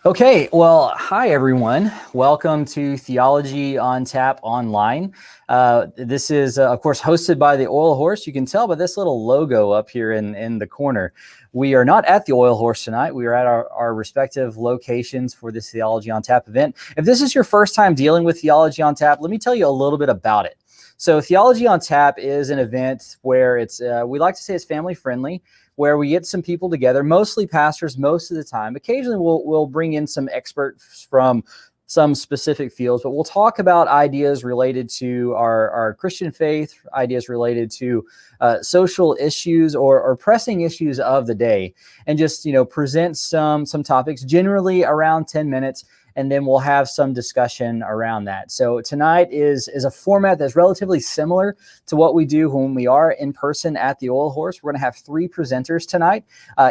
Okay, well, hi everyone. Welcome to Theology on Tap Online. This is, of course, hosted by the Oil Horse. You can tell by this little logo up here in the corner. We are not at the Oil Horse tonight. We are at our respective locations for this Theology on Tap event. If this is your first time dealing with Theology on Tap, let me tell you a little bit about it. So Theology on Tap is an event where it's, we like to say it's family friendly, where we get some people together, mostly pastors most of the time. Occasionally we'll bring in some experts from some specific fields, but we'll talk about ideas related to our Christian faith, ideas related to social issues or pressing issues of the day, and just, present some topics, generally around 10 minutes. And then we'll have some discussion around that. So tonight is a format that's relatively similar to what we do when we are in person at the Oil Horse. We're going to have 3 presenters tonight.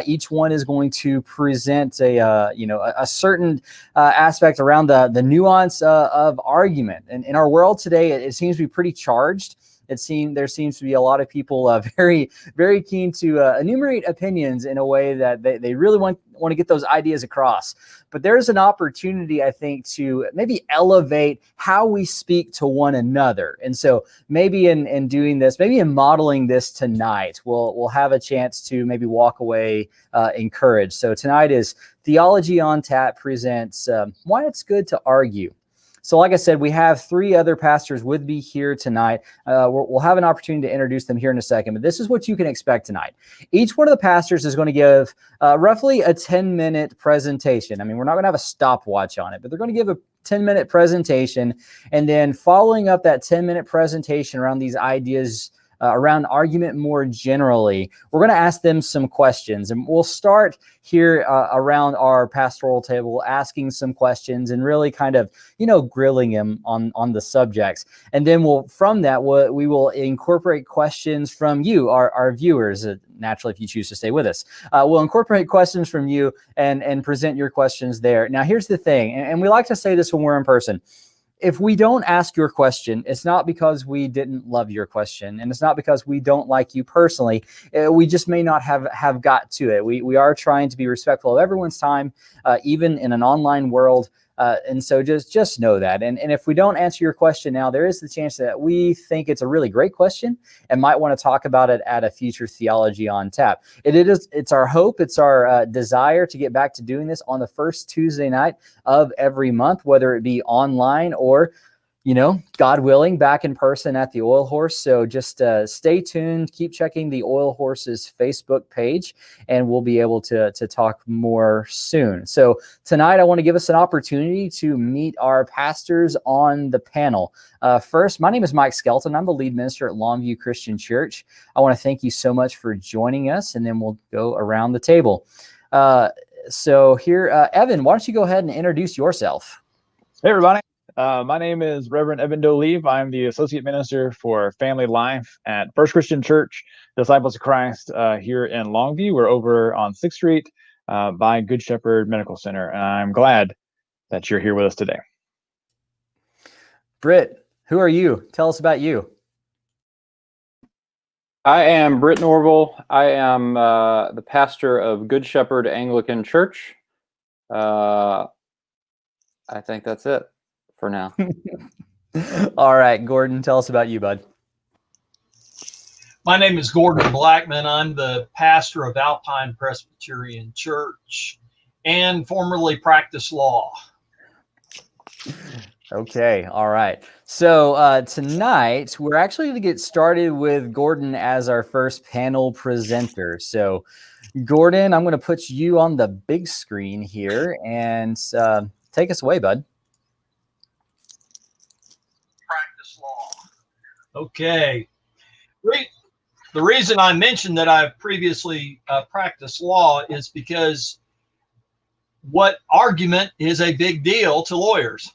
Each one is going to present a certain aspect around the nuance of argument. And in our world today, it seems to be pretty charged. There seems to be a lot of people very, very keen to enumerate opinions in a way that they really want to get those ideas across. But there's an opportunity, I think, to maybe elevate how we speak to one another. And so maybe in doing this, maybe in modeling this tonight, we'll have a chance to maybe walk away encouraged. So tonight is Theology on Tap presents Why It's Good to Argue. So like I said, we have 3 other pastors with me here tonight. We'll have an opportunity to introduce them here in a second, but this is what you can expect tonight. Each one of the pastors is going to give roughly a 10-minute presentation. I mean, we're not going to have a stopwatch on it, but they're going to give a 10-minute presentation. And then following up that 10-minute presentation around these ideas, around argument more generally, we're going to ask them some questions. And we'll start here around our pastoral table, asking some questions and really kind of, grilling them on the subjects. And then from that, we will incorporate questions from you, our viewers, naturally, if you choose to stay with us. We'll incorporate questions from you and present your questions there. Now, here's the thing, and we like to say this when we're in person. If we don't ask your question, it's not because we didn't love your question, and it's not because we don't like you personally. We just may not have got to it. We are trying to be respectful of everyone's time, even in an online world. And so just know that. And if we don't answer your question now, there is the chance that we think it's a really great question and might want to talk about it at a future Theology on Tap. It's our hope, it's our desire to get back to doing this on the first Tuesday night of every month, whether it be online or, God willing, back in person at the Oil Horse. So just stay tuned, keep checking the Oil Horse's Facebook page, and we'll be able to talk more soon. So tonight, I want to give us an opportunity to meet our pastors on the panel. First, my name is Mike Skelton. I'm the lead minister at Longview Christian Church. I want to thank you so much for joining us, and then we'll go around the table. So here, Evan, why don't you go ahead and introduce yourself? Hey, everybody. My name is Reverend Evan Doleve. I'm the Associate Minister for Family Life at First Christian Church, Disciples of Christ here in Longview. We're over on 6th Street by Good Shepherd Medical Center, and I'm glad that you're here with us today. Britt, who are you? Tell us about you. I am Britt Norval. I am the pastor of Good Shepherd Anglican Church. I think that's it for now. All right, Gordon, tell us about you, bud. My name is Gordon Blackman. I'm the pastor of Alpine Presbyterian Church and formerly practiced law. Okay, all right. So tonight, we're actually going to get started with Gordon as our first panel presenter. So Gordon, I'm going to put you on the big screen here and take us away, bud. Practice law. Okay. The reason I mentioned that I've previously practiced law is because what argument is a big deal to lawyers,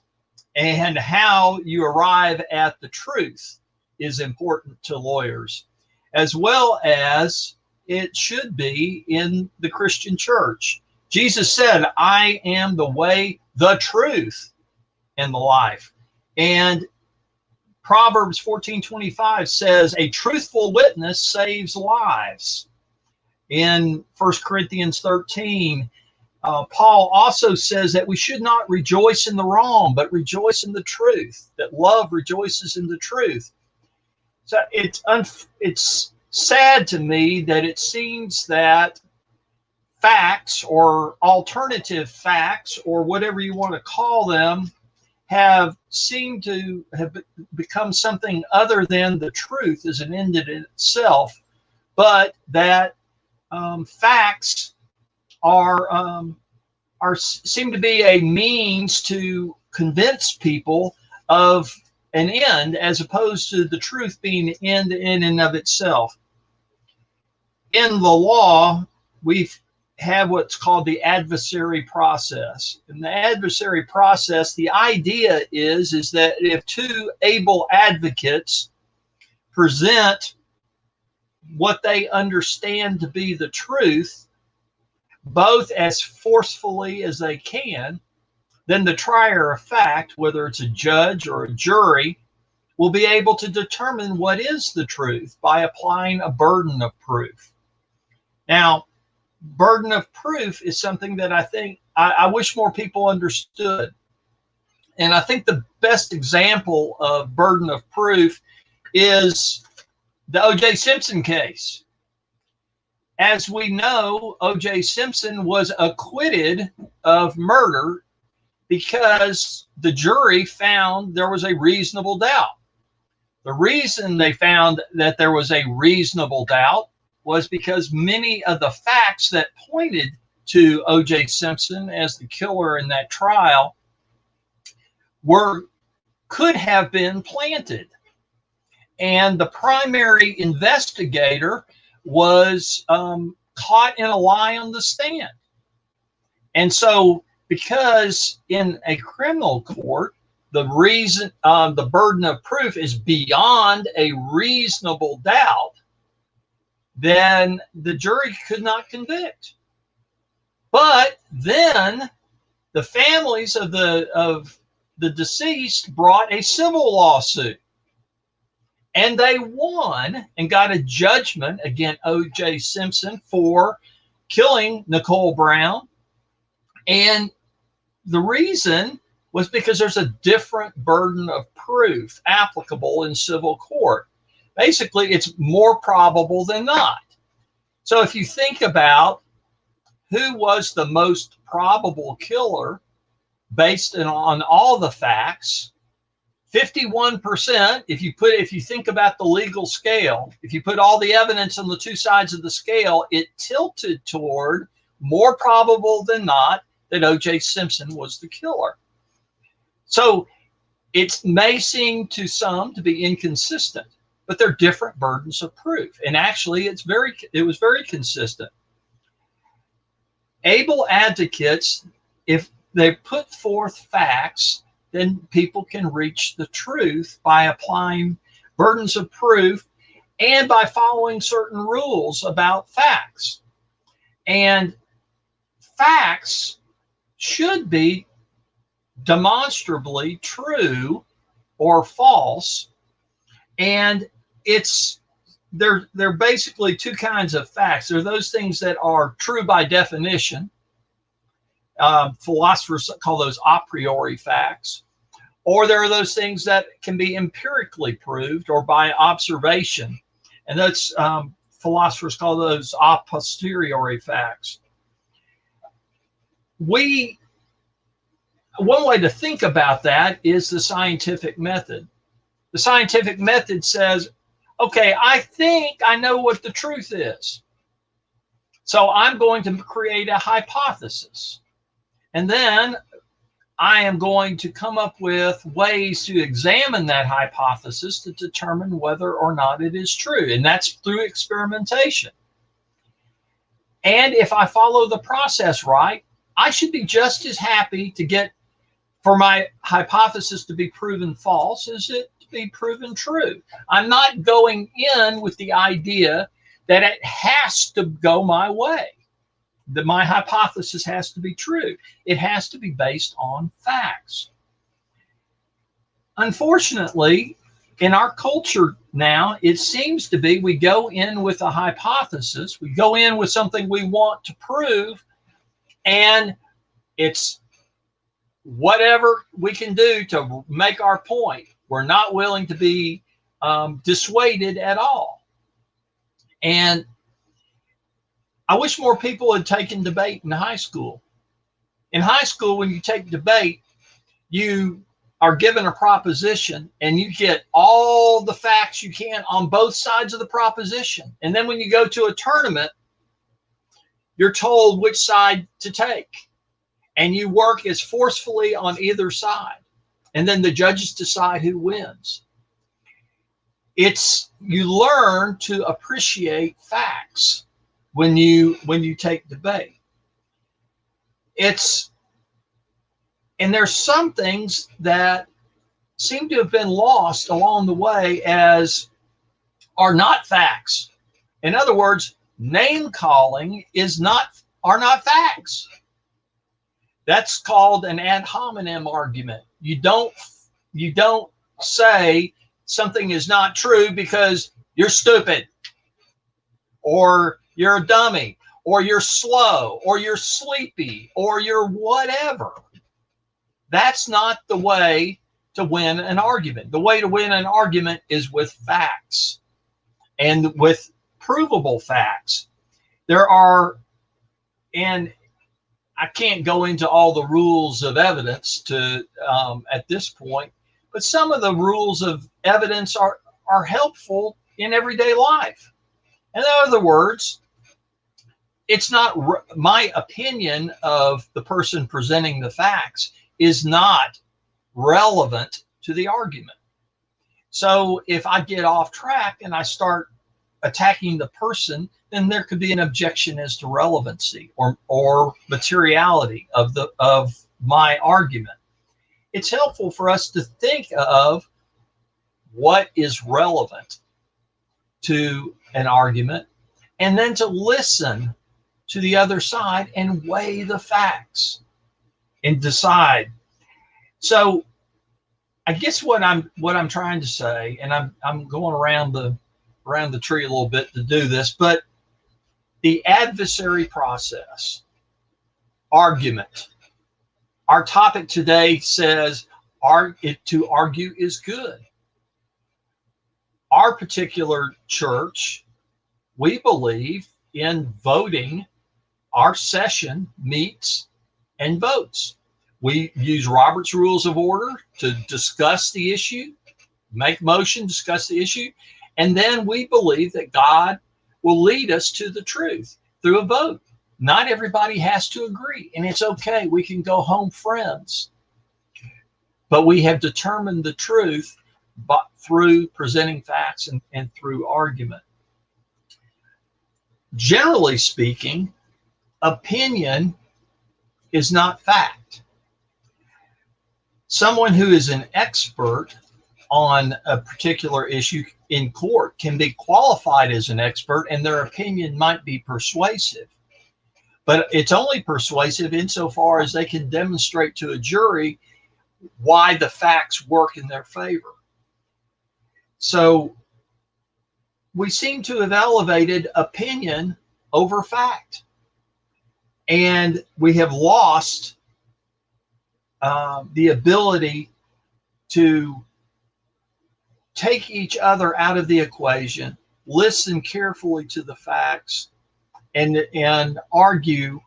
and how you arrive at the truth is important to lawyers, as well as it should be in the Christian church. Jesus said, I am the way, the truth, and the life. And Proverbs 14:25 says, a truthful witness saves lives. In 1 Corinthians 13, Paul also says that we should not rejoice in the wrong, but rejoice in the truth, that love rejoices in the truth. So it's sad to me that it seems that facts or alternative facts or whatever you want to call them have seemed to have become something other than the truth as an end in itself, but that facts seem to be a means to convince people of an end, as opposed to the truth being an end in and of itself. In the law, we have what's called the adversary process. In the adversary process, the idea is that if two able advocates present what they understand to be the truth, both as forcefully as they can, then the trier of fact, whether it's a judge or a jury, will be able to determine what is the truth by applying a burden of proof. Now, burden of proof is something that I think I wish more people understood. And I think the best example of burden of proof is the O.J. Simpson case. As we know, O.J. Simpson was acquitted of murder because the jury found there was a reasonable doubt. The reason they found that there was a reasonable doubt was because many of the facts that pointed to O.J. Simpson as the killer in that trial could have been planted. And the primary investigator was caught in a lie on the stand. And so, because in a criminal court, the burden of proof is beyond a reasonable doubt, then the jury could not convict. But then the families of the deceased brought a civil lawsuit, and they won and got a judgment against O.J. Simpson for killing Nicole Brown. And the reason was because there's a different burden of proof applicable in civil court. Basically, it's more probable than not. So if you think about who was the most probable killer based on all the facts, 51%, if you think about the legal scale, if you put all the evidence on the two sides of the scale, it tilted toward more probable than not that O.J. Simpson was the killer. So it may seem to some to be inconsistent, but they're different burdens of proof. And actually, it was very consistent. Able advocates, if they put forth facts, then people can reach the truth by applying burdens of proof and by following certain rules about facts. And facts should be demonstrably true or false. And they're basically two kinds of facts. There are those things that are true by definition. Philosophers call those a priori facts. Or there are those things that can be empirically proved or by observation. And that's philosophers call those a posteriori facts. One way to think about that is the scientific method. The scientific method says, okay, I think I know what the truth is. So I'm going to create a hypothesis. And then I am going to come up with ways to examine that hypothesis to determine whether or not it is true. And that's through experimentation. And if I follow the process right, I should be just as happy to get for my hypothesis to be proven false as it to be proven true. I'm not going in with the idea that it has to go my way, that my hypothesis has to be true. It has to be based on facts. Unfortunately, in our culture now, it seems to be we go in with a hypothesis, we go in with something we want to prove, And it's whatever we can do to make our point. We're not willing to be dissuaded at all. And I wish more people had taken debate in high school. In high school, when you take debate, you are given a proposition and you get all the facts you can on both sides of the proposition. And then when you go to a tournament, you're told which side to take. And you work as forcefully on either side. And then the judges decide who wins. You learn to appreciate facts when you take debate. And there's some things that seem to have been lost along the way as are not facts. In other words, name calling are not facts. That's called an ad hominem argument. You don't say something is not true because you're stupid, or you're a dummy, or you're slow, or you're sleepy, or you're whatever. That's not the way to win an argument. The way to win an argument is with facts and with provable facts. And I can't go into all the rules of evidence at this point, but some of the rules of evidence are helpful in everyday life. In other words, it's not my opinion of the person presenting the facts is not relevant to the argument. So if I get off track and I start attacking the person, then there could be an objection as to relevancy or materiality of my argument. It's helpful for us to think of what is relevant to an argument and then to listen to the other side and weigh the facts and decide. So I guess what I'm trying to say, and I'm going around the tree a little bit to do this, but the adversary process, argument. Our topic today says to argue is good. Our particular church, we believe in voting. Our session meets and votes. We use Robert's Rules of Order to discuss the issue, make motion, discuss the issue, and then we believe that God will lead us to the truth through a vote. Not everybody has to agree, and it's okay. We can go home friends. But we have determined the truth through presenting facts and through argument. Generally speaking, opinion is not fact. Someone who is an expert on a particular issue in court can be qualified as an expert, and their opinion might be persuasive. But it's only persuasive insofar as they can demonstrate to a jury why the facts work in their favor. So we seem to have elevated opinion over fact. And we have lost the ability to take each other out of the equation, listen carefully to the facts, and argue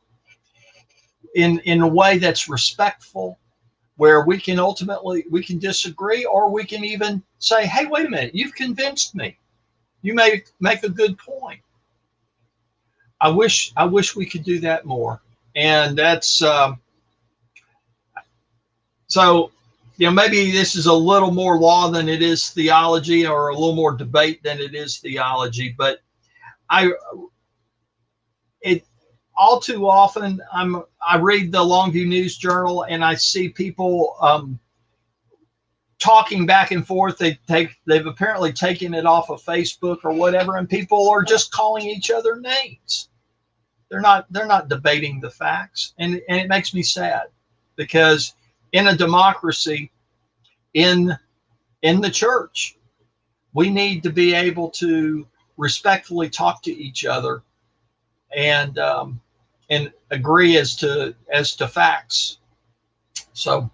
in a way that's respectful, where we can disagree, or we can even say, hey, wait a minute, you've convinced me. You may make a good point. I wish we could do that more. And that's so, maybe this is a little more law than it is theology, or a little more debate than it is theology. But all too often I read the Longview News Journal and I see people talking back and forth. They've apparently taken it off of Facebook or whatever, and people are just calling each other names. They're not debating the facts, and it makes me sad, because in a democracy, in the church, we need to be able to respectfully talk to each other and and agree as to facts. So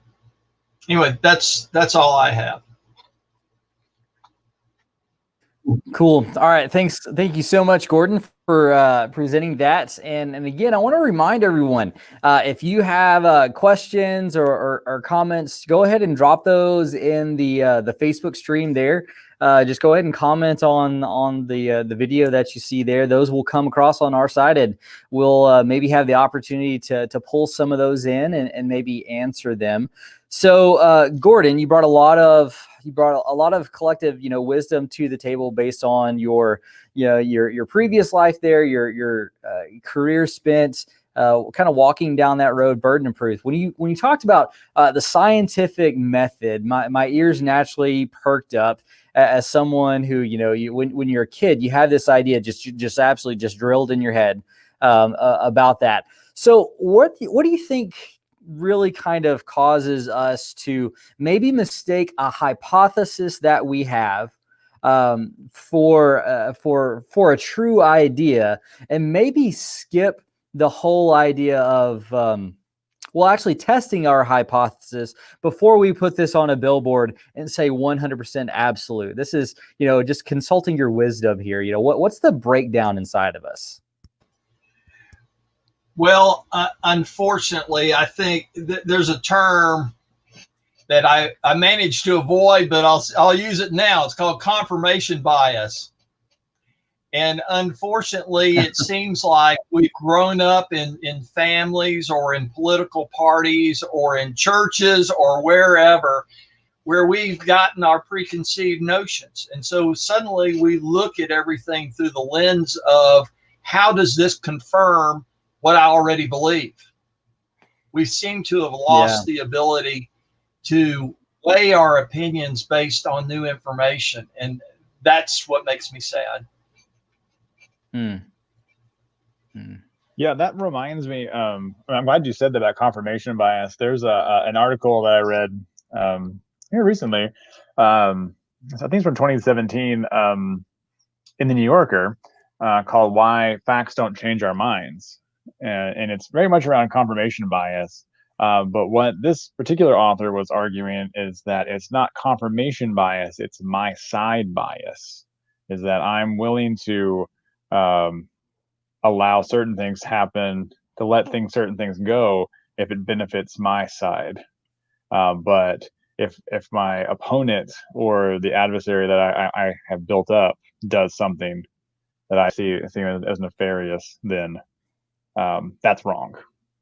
anyway, that's all I have. Cool. All right. Thanks. Thank you so much, Gordon, for presenting that. And again, I want to remind everyone, if you have questions or comments, go ahead and drop those in the Facebook stream there. Just go ahead and comment on the video that you see there. Those will come across on our side, and we'll maybe have the opportunity to pull some of those in and maybe answer them. So, Gordon, you brought a lot of collective, wisdom to the table based on your previous life there, your career spent kind of walking down that road, burden proof. When you talked about the scientific method, my ears naturally perked up as someone who, when you're a kid, you have this idea just absolutely just drilled in your head about that. So what do you think really kind of causes us to maybe mistake a hypothesis that we have for a true idea, and maybe skip the whole idea of actually testing our hypothesis before we put this on a billboard and say 100% absolute? This is, just consulting your wisdom here. What's the breakdown inside of us? Well, unfortunately, I think there's a term that I managed to avoid, but I'll use it now. It's called confirmation bias. And unfortunately, it seems like we've grown up in families or in political parties or in churches or wherever, where we've gotten our preconceived notions. And so suddenly we look at everything through the lens of, how does this confirm what I already believe? We seem to have lost the ability to weigh our opinions based on new information. And that's what makes me sad. Yeah, that reminds me. I'm glad you said that about confirmation bias. There's an article that I read here recently. I think it's from 2017 in the New Yorker, called "Why Facts Don't Change Our Minds," and it's very much around confirmation bias. But what this particular author was arguing is that it's not confirmation bias; it's my side bias. Is that I'm willing to allow certain things happen, to let certain things go if it benefits my side. But if my opponent or the adversary that I have built up does something that I see as nefarious, then that's wrong.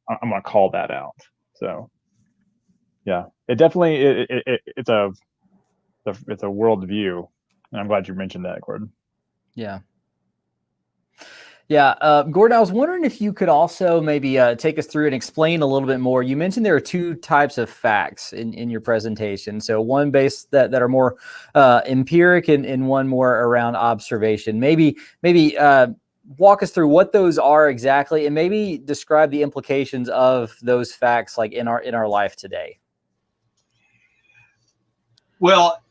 I'm going to call that out. So, yeah, it definitely it's a worldview, and I'm glad you mentioned that, Gordon. Yeah. Yeah, Gordon, I was wondering if you could also maybe take us through and explain a little bit more. You mentioned there are two types of facts in your presentation. So one based that are more empiric and one more around observation. Maybe walk us through what those are exactly, and maybe describe the implications of those facts like in our life today. Well,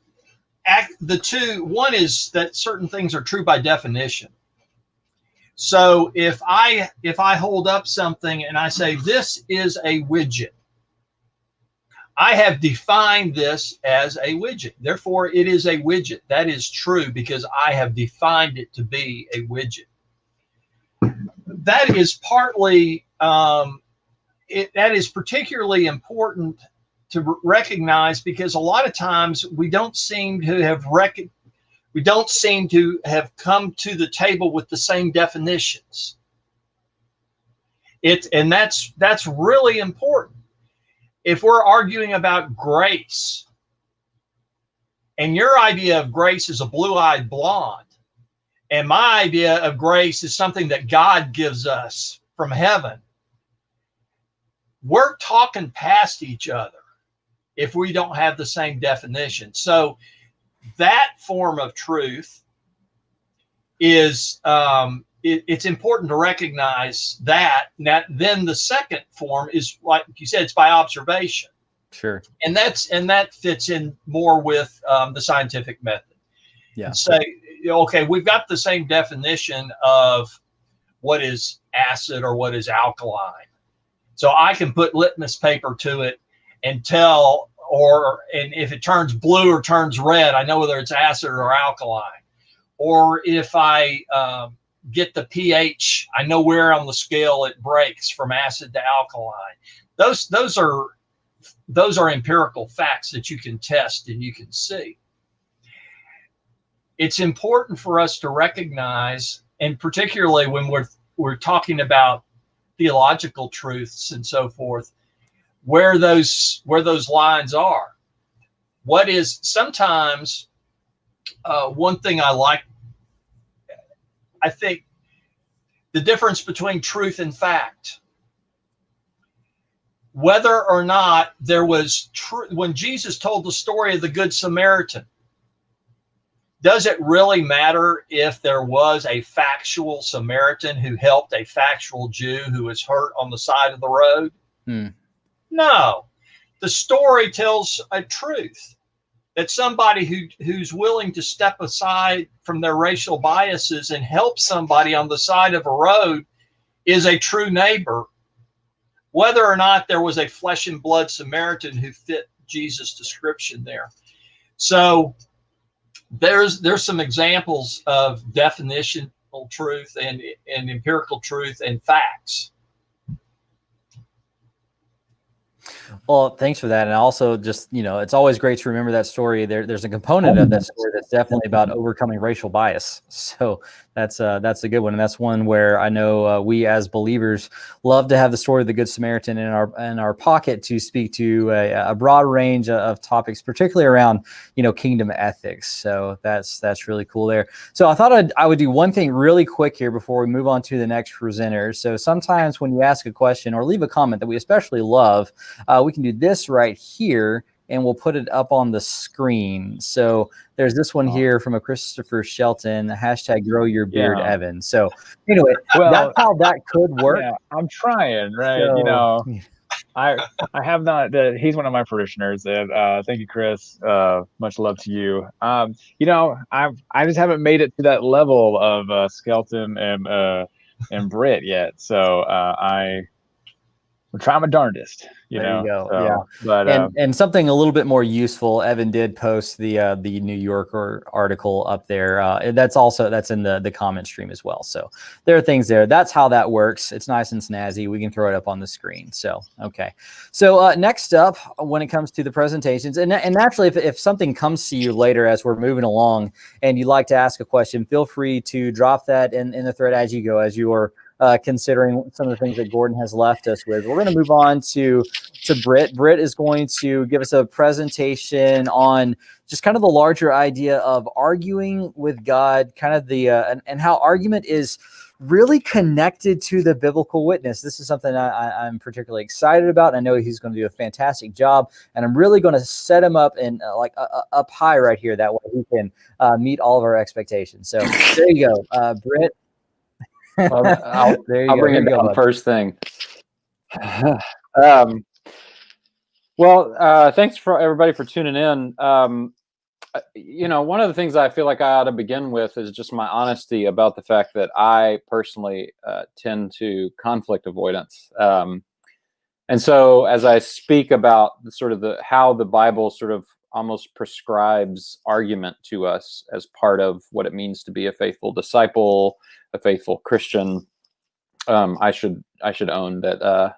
one is that certain things are true by definition. So if I hold up something and I say, this is a widget, I have defined this as a widget. Therefore, it is a widget. That is true because I have defined it to be a widget. That is partly, that is particularly important to recognize, because a lot of times we don't seem to have come to the table with the same definitions. And that's really important. If we're arguing about grace, and your idea of grace is a blue-eyed blonde, and my idea of grace is something that God gives us from heaven, we're talking past each other if we don't have the same definition. So that form of truth is it's important to recognize that. Now, then the second form is, like you said, it's by observation. Sure. And that fits in more with the scientific method. Yeah. Say, okay, we've got the same definition of what is acid or what is alkaline. So I can put litmus paper to it and tell, and if it turns blue or turns red, I know whether it's acid or alkaline. Or if I get the pH, I know where on the scale it breaks from acid to alkaline. Those are empirical facts that you can test and you can see. It's important for us to recognize, and particularly when we're talking about theological truths and so forth, where those lines are. What is sometimes one thing I think the difference between truth and fact. Whether or not there was truth, when Jesus told the story of the Good Samaritan, does it really matter if there was a factual Samaritan who helped a factual Jew who was hurt on the side of the road? No. The story tells a truth that somebody who's willing to step aside from their racial biases and help somebody on the side of a road is a true neighbor, whether or not there was a flesh and blood Samaritan who fit Jesus' description there. So there's some examples of definitional truth and empirical truth and facts. Well, thanks for that. And also just, it's always great to remember that story. There's a component of that story that's definitely about overcoming racial bias. So that's a good one. And that's one where I know we as believers love to have the story of the Good Samaritan in our pocket to speak to a broad range of topics, particularly around, kingdom ethics. So that's really cool there. So I thought I would do one thing really quick here before we move on to the next presenter. So sometimes when you ask a question or leave a comment that we especially love, we can do this right here, and we'll put it up on the screen. So there's this one here from a Christopher Shelton, #GrowYourBeard, Evan. So anyway, that's how that could work. Yeah, I'm trying, right? So, I have not. He's one of my parishioners. Thank you, Chris. Much love to you. I just haven't made it to that level of Skelton and Britt yet. So I'm trying my darndest. There you go. So, yeah. But and something a little bit more useful. Evan did post the New Yorker article up there. That's in the comment stream as well. So there are things there. That's how that works. It's nice and snazzy. We can throw it up on the screen. So okay. So next up, when it comes to the presentations, and naturally, if something comes to you later as we're moving along, and you'd like to ask a question, feel free to drop that in the thread as you go, as you are considering some of the things that Gordon has left us with. We're going to move on to Britt. Britt is going to give us a presentation on just kind of the larger idea of arguing with God, kind of the and how argument is really connected to the biblical witness. This is something I'm particularly excited about. I know he's going to do a fantastic job, and I'm really going to set him up in up high right here. That way he can meet all of our expectations. So there you go, Britt. I'll bring it down first thing. Thanks for everybody for tuning in. One of the things I feel like I ought to begin with is just my honesty about the fact that I personally tend to conflict avoidance. And so as I speak about how the Bible sort of almost prescribes argument to us as part of what it means to be a faithful disciple, a faithful Christian, I should own that.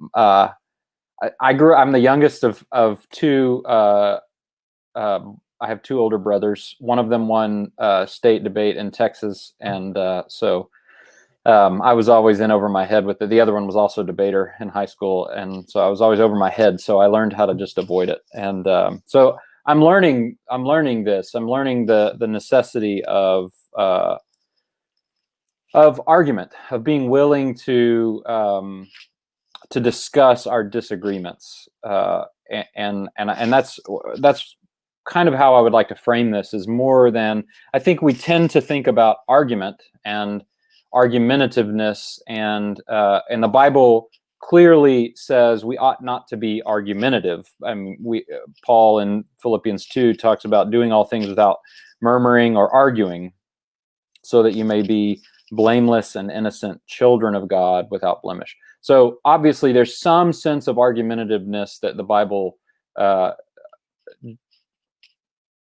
I'm the youngest of two. I have two older brothers. One of them won state debate in Texas, and so I was always in over my head with it. The other one was also a debater in high school, and so I was always over my head. So I learned how to just avoid it. And so I'm learning this. I'm learning the necessity of argument, of being willing to discuss our disagreements, and that's kind of how I would like to frame this. Is more than, I think we tend to think about argument and argumentativeness, and the Bible clearly says we ought not to be argumentative. I mean, Paul in Philippians 2 talks about doing all things without murmuring or arguing, so that you may be blameless and innocent children of God without blemish. So obviously there's some sense of argumentativeness that the Bible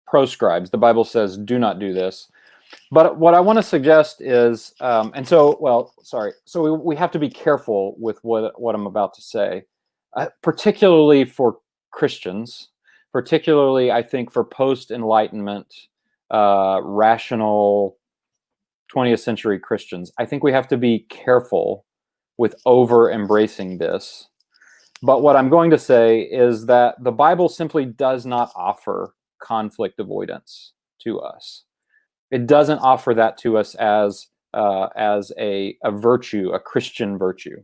proscribes. The Bible says, do not do this. But what I want to suggest is, so we have to be careful with what I'm about to say, particularly for Christians, particularly, I think, for post-Enlightenment, rational 20th century Christians. I think we have to be careful with over-embracing this. But what I'm going to say is that the Bible simply does not offer conflict avoidance to us. It doesn't offer that to us as a virtue, a Christian virtue.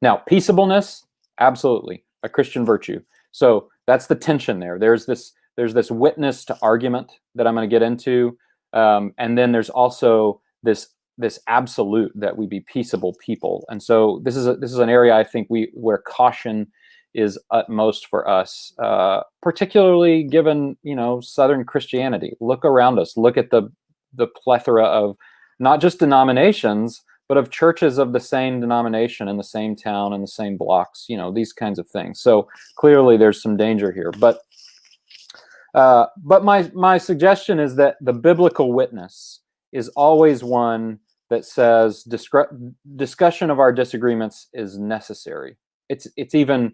Now, peaceableness, absolutely, a Christian virtue. So that's the tension there. There's this witness to argument that I'm going to get into, and then there's also this absolute that we be peaceable people. And so this is an area I think where caution is utmost for us, particularly given Southern Christianity. Look around us. Look at the plethora of not just denominations, but of churches of the same denomination in the same town and the same blocks. These kinds of things. So clearly, there's some danger here. But my suggestion is that the biblical witness is always one that says discussion of our disagreements is necessary. It's even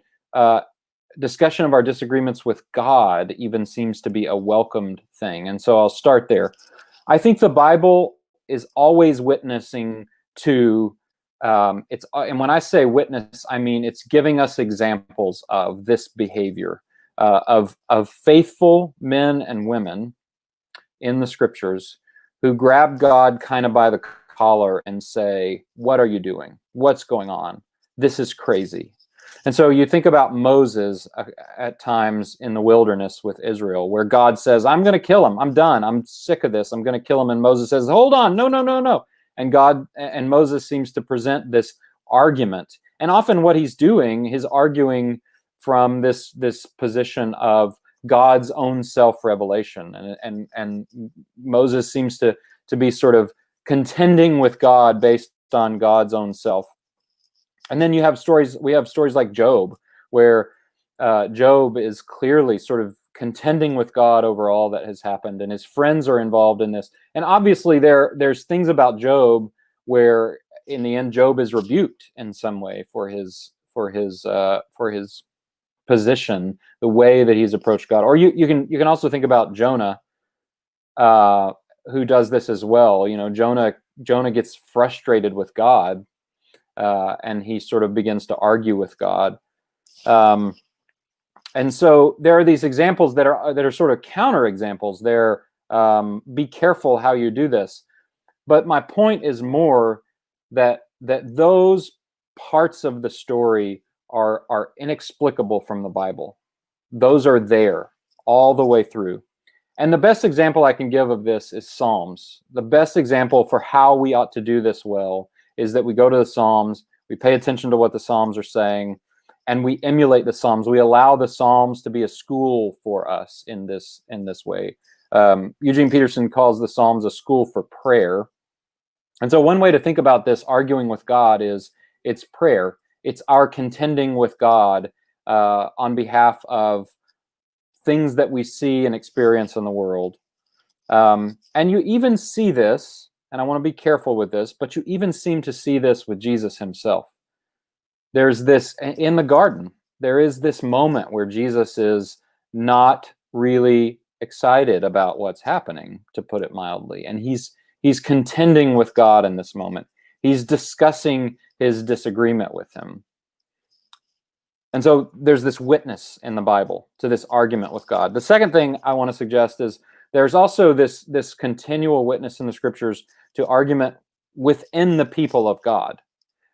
discussion of our disagreements with God even seems to be a welcomed thing. And so I'll start there. I think the Bible is always witnessing to and when I say witness, I mean it's giving us examples of this behavior of faithful men and women in the scriptures who grab God kind of by the collar and say, "What are you doing? What's going on? This is crazy." And so you think about Moses at times in the wilderness with Israel, where God says, "I'm going to kill him. I'm done. I'm sick of this. I'm going to kill him." And Moses says, "Hold on. No. And Moses seems to present this argument. And often what he's doing, he's arguing from this position of God's own self-revelation. And Moses seems to be sort of contending with God based on God's own self. And then we have stories like Job, where Job is clearly sort of contending with God over all that has happened, and his friends are involved in this. And obviously there's things about Job where in the end Job is rebuked in some way for his position, the way that he's approached God. Or you can also think about Jonah, who does this as well. Jonah gets frustrated with God, and he sort of begins to argue with God. And so there are these examples that are sort of counter examples. They're be careful how you do this. But my point is more that those parts of the story are inexplicable from the Bible. Those are there all the way through. And the best example I can give of this is Psalms. The best example for how we ought to do this well is that we go to the Psalms, we pay attention to what the Psalms are saying, and we emulate the Psalms. We allow the Psalms to be a school for us in this way. Eugene Peterson calls the Psalms a school for prayer. And so one way to think about this arguing with God is it's prayer. It's our contending with God on behalf of things that we see and experience in the world. And you even see this, and I want to be careful with this, but you even seem to see this with Jesus himself. There's this, in the garden, there is this moment where Jesus is not really excited about what's happening, to put it mildly. And he's contending with God in this moment. He's discussing his disagreement with him. And so there's this witness in the Bible to this argument with God. The second thing I want to suggest is there's also this continual witness in the scriptures to argument within the people of God.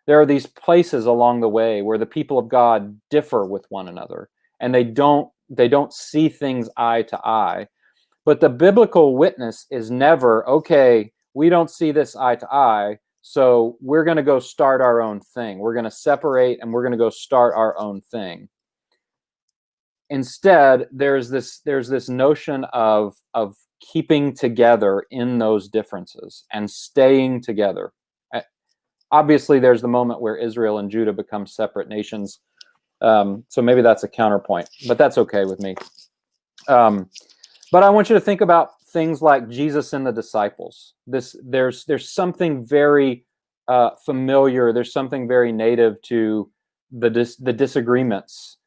There are these places along the way where the people of God differ with one another, and they don't see things eye to eye. But the biblical witness is never, okay, we don't see this eye to eye, so we're going to go start our own thing. We're going to separate and we're going to go start our own thing. Instead, there's this notion of keeping together in those differences and staying together. Obviously, there's the moment where Israel and Judah become separate nations. So maybe that's a counterpoint, but that's okay with me. But I want you to think about things like Jesus and the disciples. There's something very familiar. There's something very native to the disagreements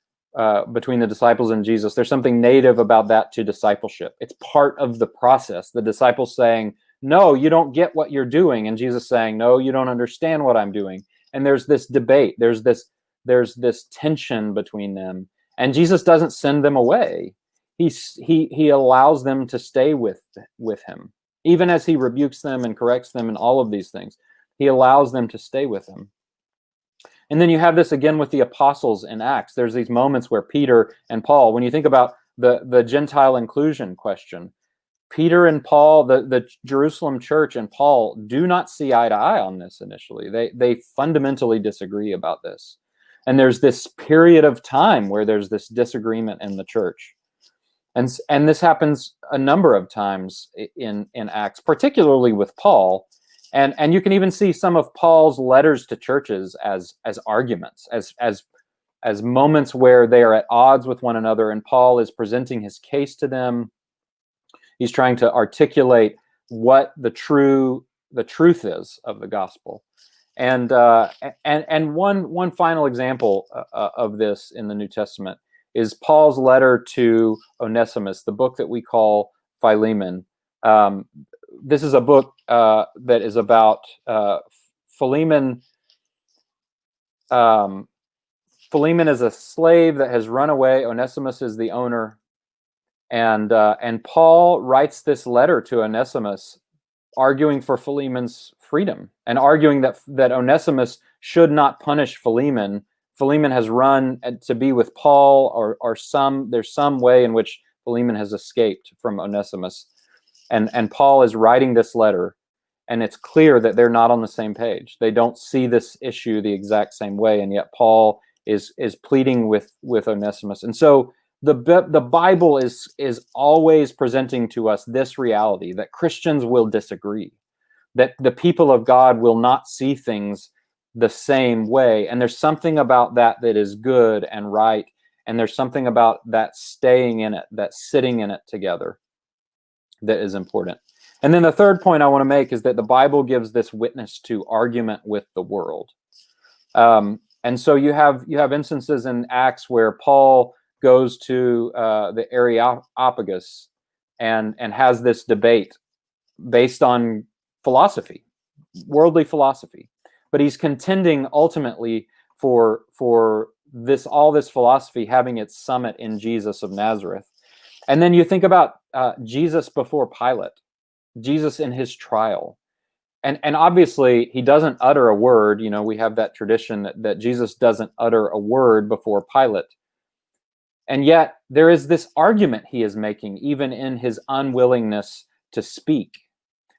between the disciples and Jesus. There's something native about that to discipleship. It's part of the process. The disciples saying, "No, you don't get what you're doing," and Jesus saying, "No, you don't understand what I'm doing." And there's this debate. There's this tension between them, and Jesus doesn't send them away. He allows them to stay with him, even as he rebukes them and corrects them and all of these things. He allows them to stay with him. And then you have this again with the apostles in Acts. There's these moments where Peter and Paul, when you think about the Gentile inclusion question, Peter and Paul, the Jerusalem church and Paul do not see eye to eye on this initially. They fundamentally disagree about this. And there's this period of time where there's this disagreement in the church. And this happens a number of times in Acts, particularly with Paul. And you can even see some of Paul's letters to churches as arguments, as moments where they are at odds with one another, and Paul is presenting his case to them. He's trying to articulate what the truth is of the gospel. And one final example of this in the New Testament is Paul's letter to Onesimus, the book that we call Philemon. This is a book that is about Philemon. Philemon is a slave that has run away. Onesimus is the owner. And Paul writes this letter to Onesimus, arguing for Philemon's freedom and arguing that Onesimus should not punish Philemon. Philemon has run to be with Paul, or there's some way in which Philemon has escaped from Onesimus. And Paul is writing this letter, and it's clear that they're not on the same page. They don't see this issue the exact same way, and yet Paul is pleading with Onesimus. And so the Bible is always presenting to us this reality that Christians will disagree, that the people of God will not see things the same way. And there's something about that is good and right. And there's something about that staying in it, that sitting in it together, that is important. And then the third point I want to make is that the Bible gives this witness to argument with the world. And so you have instances in Acts where Paul goes to the Areopagus and has this debate based on philosophy, worldly philosophy. But he's contending ultimately for all this philosophy having its summit in Jesus of Nazareth. And then you think about Jesus before Pilate, Jesus in his trial. And obviously he doesn't utter a word. You know, we have that tradition that Jesus doesn't utter a word before Pilate. And yet there is this argument he is making, even in his unwillingness to speak.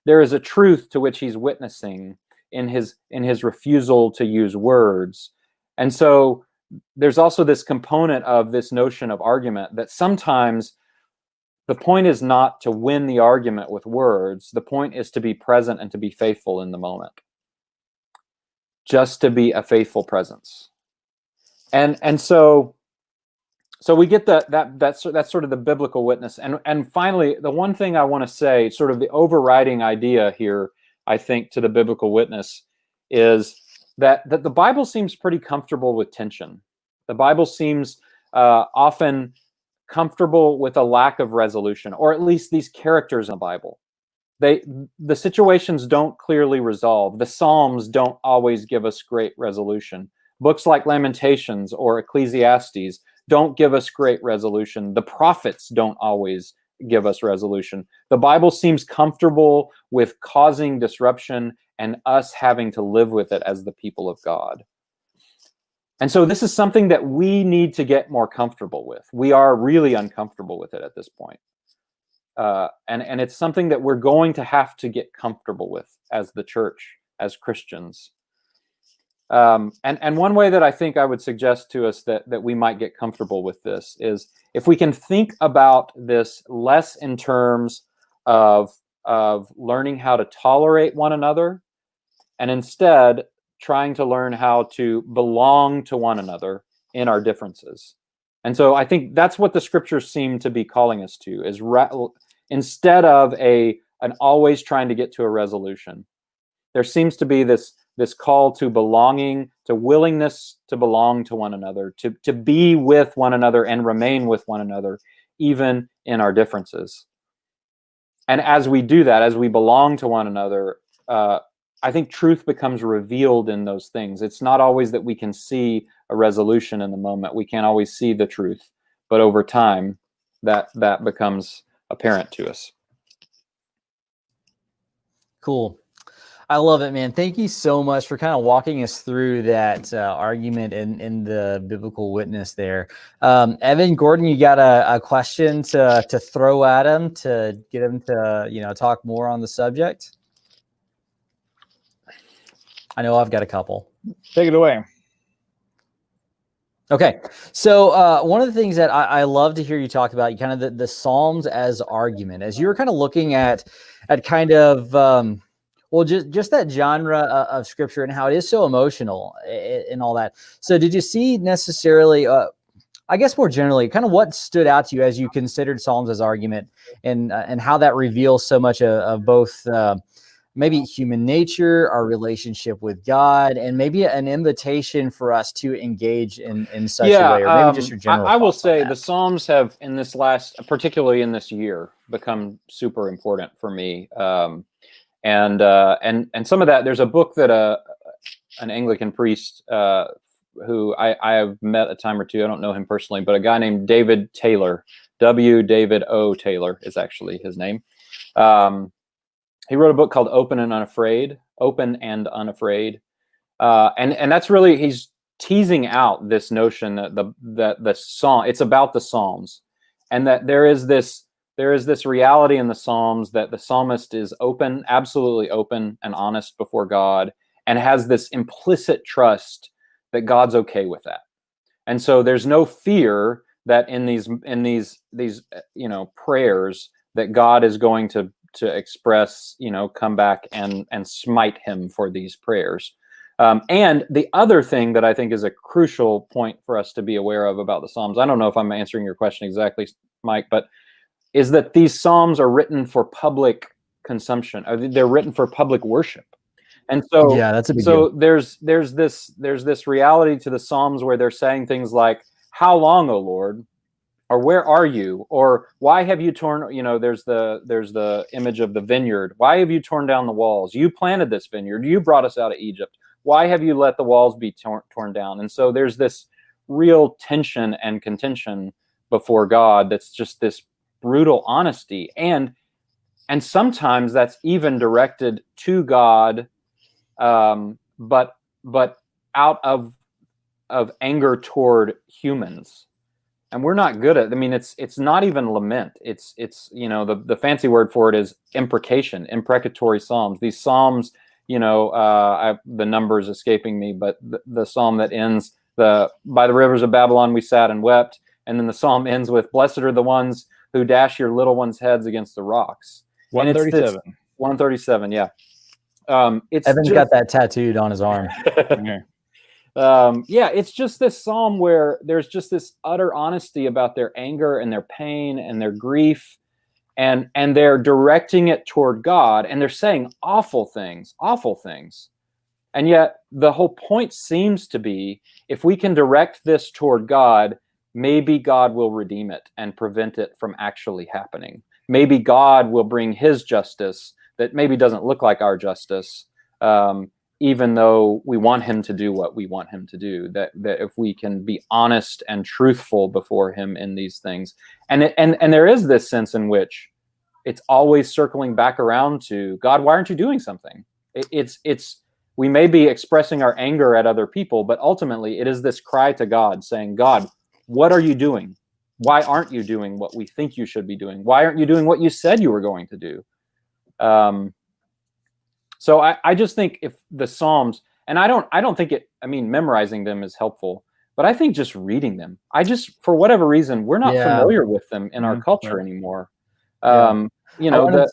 There is a truth to which he's witnessing in his refusal to use words. And so there's also this component of this notion of argument, that sometimes the point is not to win the argument with words. The point is to be present and to be faithful in the moment. Just to be a faithful presence. And so we get that's sort of the biblical witness. And finally, the one thing I want to say, sort of the overriding idea here, I think, to the biblical witness is that the Bible seems pretty comfortable with tension. The Bible seems often comfortable with a lack of resolution, or at least these characters in the Bible. The situations don't clearly resolve. The Psalms don't always give us great resolution. Books like Lamentations or Ecclesiastes don't give us great resolution. The prophets don't always give us resolution. The Bible seems comfortable with causing disruption and us having to live with it as the people of God. And so this is something that we need to get more comfortable with. We are really uncomfortable with it at this point. And it's something that we're going to have to get comfortable with as the church, as Christians. And one way that I think I would suggest to us that we might get comfortable with this is if we can think about this less in terms of learning how to tolerate one another, and instead trying to learn how to belong to one another in our differences. And so I think that's what the scriptures seem to be calling us to, is instead of an always trying to get to a resolution, there seems to be this call to belonging, to willingness to belong to one another, to be with one another and remain with one another, even in our differences. And as we do that, as we belong to one another, I think truth becomes revealed in those things. It's not always that we can see a resolution in the moment. We can't always see the truth, but over time, that becomes apparent to us. Cool. I love it, man. Thank you so much for kind of walking us through that argument in the biblical witness there. Evan, Gordon, you got a question to throw at him to get him to talk more on the subject? I know I've got a couple. Take it away. Okay. So one of the things that I love to hear you talk about, kind of the Psalms as argument, as you were kind of looking at kind of, just that genre of scripture and how it is so emotional and all that. So did you see necessarily, I guess more generally, kind of what stood out to you as you considered Psalms as argument and how that reveals so much of both maybe human nature, our relationship with God, and maybe an invitation for us to engage in such a way, or maybe just your general I will thoughts on say that. the Psalms have, in this particularly in this year, become super important for me. And some of that, there's a book that an Anglican priest who I have met a time or two, I don't know him personally, but a guy named David Taylor, David O. Taylor is actually his name. He wrote a book called Open and Unafraid. And that's really, he's teasing out this notion that the Psalm, it's about the Psalms, and that there is this reality in the Psalms that the psalmist is open, absolutely open and honest before God, and has this implicit trust that God's okay with that. And so there's no fear that in these prayers that God is going to express, come back and smite him for these prayers. And the other thing that I think is a crucial point for us to be aware of about the Psalms, I don't know if I'm answering your question exactly, Mike, but is that these Psalms are written for public consumption. They're written for public worship. And so, yeah, that's a big deal. there's this reality to the Psalms where they're saying things like, "How long, O Lord?" or "Where are you?" or "Why have you torn?" There's the image of the vineyard. "Why have you torn down the walls? You planted this vineyard. You brought us out of Egypt. Why have you let the walls be torn down?" And so there's this real tension and contention before God. That's just this brutal honesty, and sometimes that's even directed to God, but out of anger toward humans. And we're not good at, it's not even lament. It's the fancy word for it is imprecation, imprecatory Psalms. These Psalms, the numbers escaping me, but the Psalm that ends, "By the rivers of Babylon we sat and wept," and then the Psalm ends with, "Blessed are the ones who dash your little ones' heads against the rocks." 137. 137, yeah. Evan's got that tattooed on his arm. Okay. It's just this Psalm where there's just this utter honesty about their anger and their pain and their grief, and they're directing it toward God, and they're saying awful things. And yet the whole point seems to be, if we can direct this toward God, maybe God will redeem it and prevent it from actually happening. Maybe God will bring his justice that maybe doesn't look like our justice, even though we want him to do what we want him to do, that if we can be honest and truthful before him in these things. And there is this sense in which it's always circling back around to, God, why aren't you doing something? We may be expressing our anger at other people, but ultimately it is this cry to God saying, God, what are you doing? Why aren't you doing what we think you should be doing? Why aren't you doing what you said you were going to do? So I just think if the Psalms, and I don't think memorizing them is helpful, but I think just reading them, for whatever reason, we're not familiar with them in our culture anymore. I wanted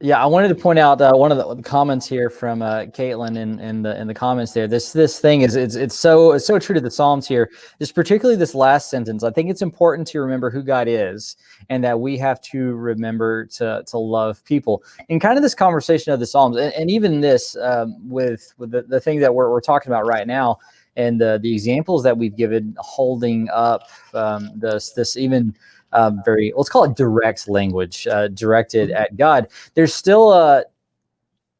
Yeah, I wanted to point out one of the comments here from Caitlin in the comments there. This thing is it's so true to the Psalms here. Just particularly this last sentence. I think it's important to remember who God is, and that we have to remember to love people. In kind of this conversation of the Psalms, and even this with the thing that we're talking about right now, and the examples that we've given, holding up this even. Very, let's call it direct language directed at God. There's still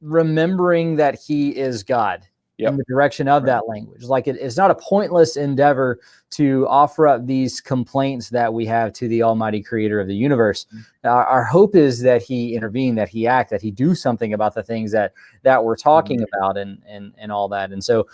remembering that He is God in the direction of that language. Like it's not a pointless endeavor to offer up these complaints that we have to the Almighty Creator of the universe. Our hope is that He intervene, that He act, that He do something about the things that we're talking about, and all that. And so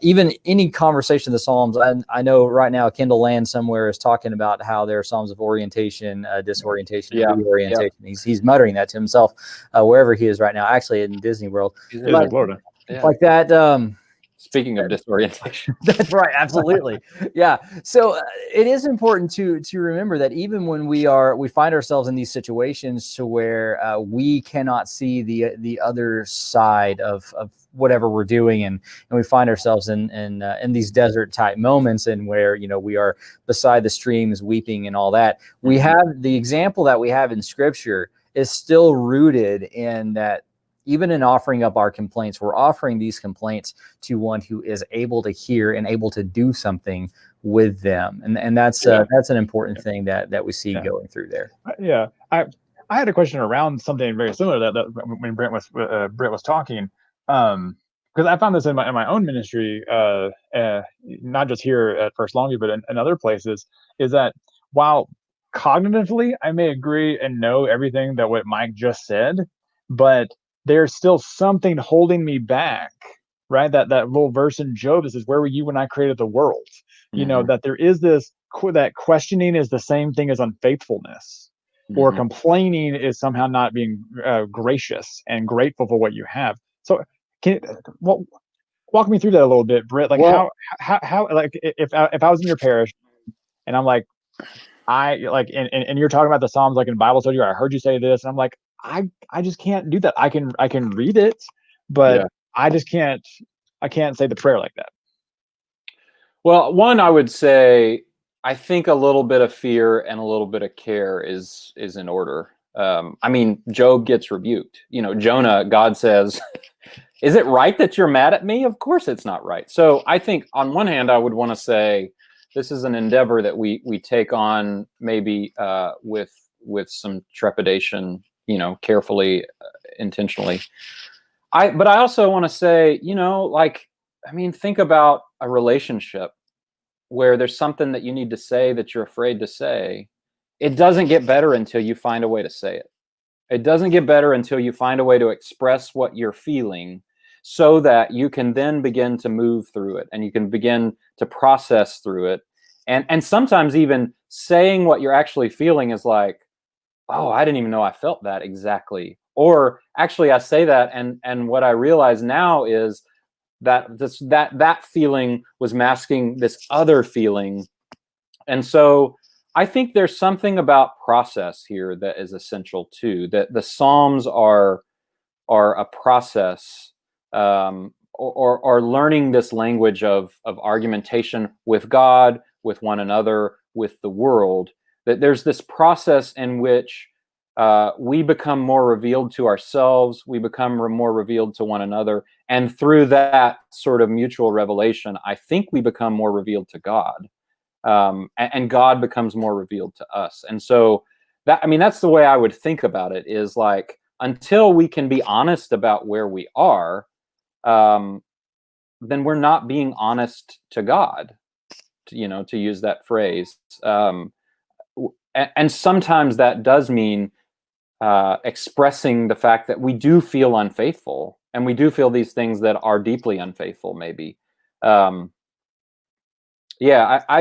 even any conversation of the Psalms, I know right now Kendall Land somewhere is talking about how there are Psalms of orientation, disorientation, reorientation. He's muttering that to himself wherever he is right now, actually in Disney World. He's in Florida. Like that. Speaking of disorientation. That's right. Absolutely. Yeah. So it is important to remember that even when we find ourselves in these situations to where we cannot see the other side of whatever we're doing, and we find ourselves in these desert type moments, and where we are beside the streams weeping and all that, we have the example that we have in Scripture is still rooted in that. Even in offering up our complaints, we're offering these complaints to one who is able to hear and able to do something with them, and that's an important thing that we see going through there. Yeah, I had a question around something very similar that when Britt was talking, because I found this in my own ministry, not just here at First Longview, but in other places, is that while cognitively I may agree and know everything that what Mike just said, but there's still something holding me back, right? That little verse in Job that says, "Where were you when I created the world?" That there is this, that questioning is the same thing as unfaithfulness, or complaining is somehow not being gracious and grateful for what you have. So walk me through that a little bit, Britt. Like how like if I was in your parish and I'm like, and you're talking about the Psalms like in Bible study, or I heard you say this, and I'm like, I just can't do that. I can read it, but I just can't say the prayer like that. Well, one, I would say, I think a little bit of fear and a little bit of care is in order. I mean, Job gets rebuked. Jonah, God says, "Is it right that you're mad at me?" Of course it's not right. So I think on one hand, I would want to say this is an endeavor that we take on maybe with some trepidation, carefully, intentionally. But I also want to say, think about a relationship where there's something that you need to say that you're afraid to say. It doesn't get better until you find a way to say it. It doesn't get better until you find a way to express what you're feeling, so that you can then begin to move through it, and you can begin to process through it. And sometimes even saying what you're actually feeling is like, "Oh, I didn't even know I felt that exactly." Or actually I say that, and what I realize now is that that feeling was masking this other feeling. And so I think there's something about process here that is essential too, that the Psalms are a process, or learning this language of argumentation with God, with one another, with the world, that there's this process in which we become more revealed to ourselves, we become more revealed to one another, and through that sort of mutual revelation, I think we become more revealed to God, and God becomes more revealed to us. And so that's the way I would think about it, is like, until we can be honest about where we are, then we're not being honest to God, to use that phrase. And sometimes that does mean expressing the fact that we do feel unfaithful, and we do feel these things that are deeply unfaithful, maybe. I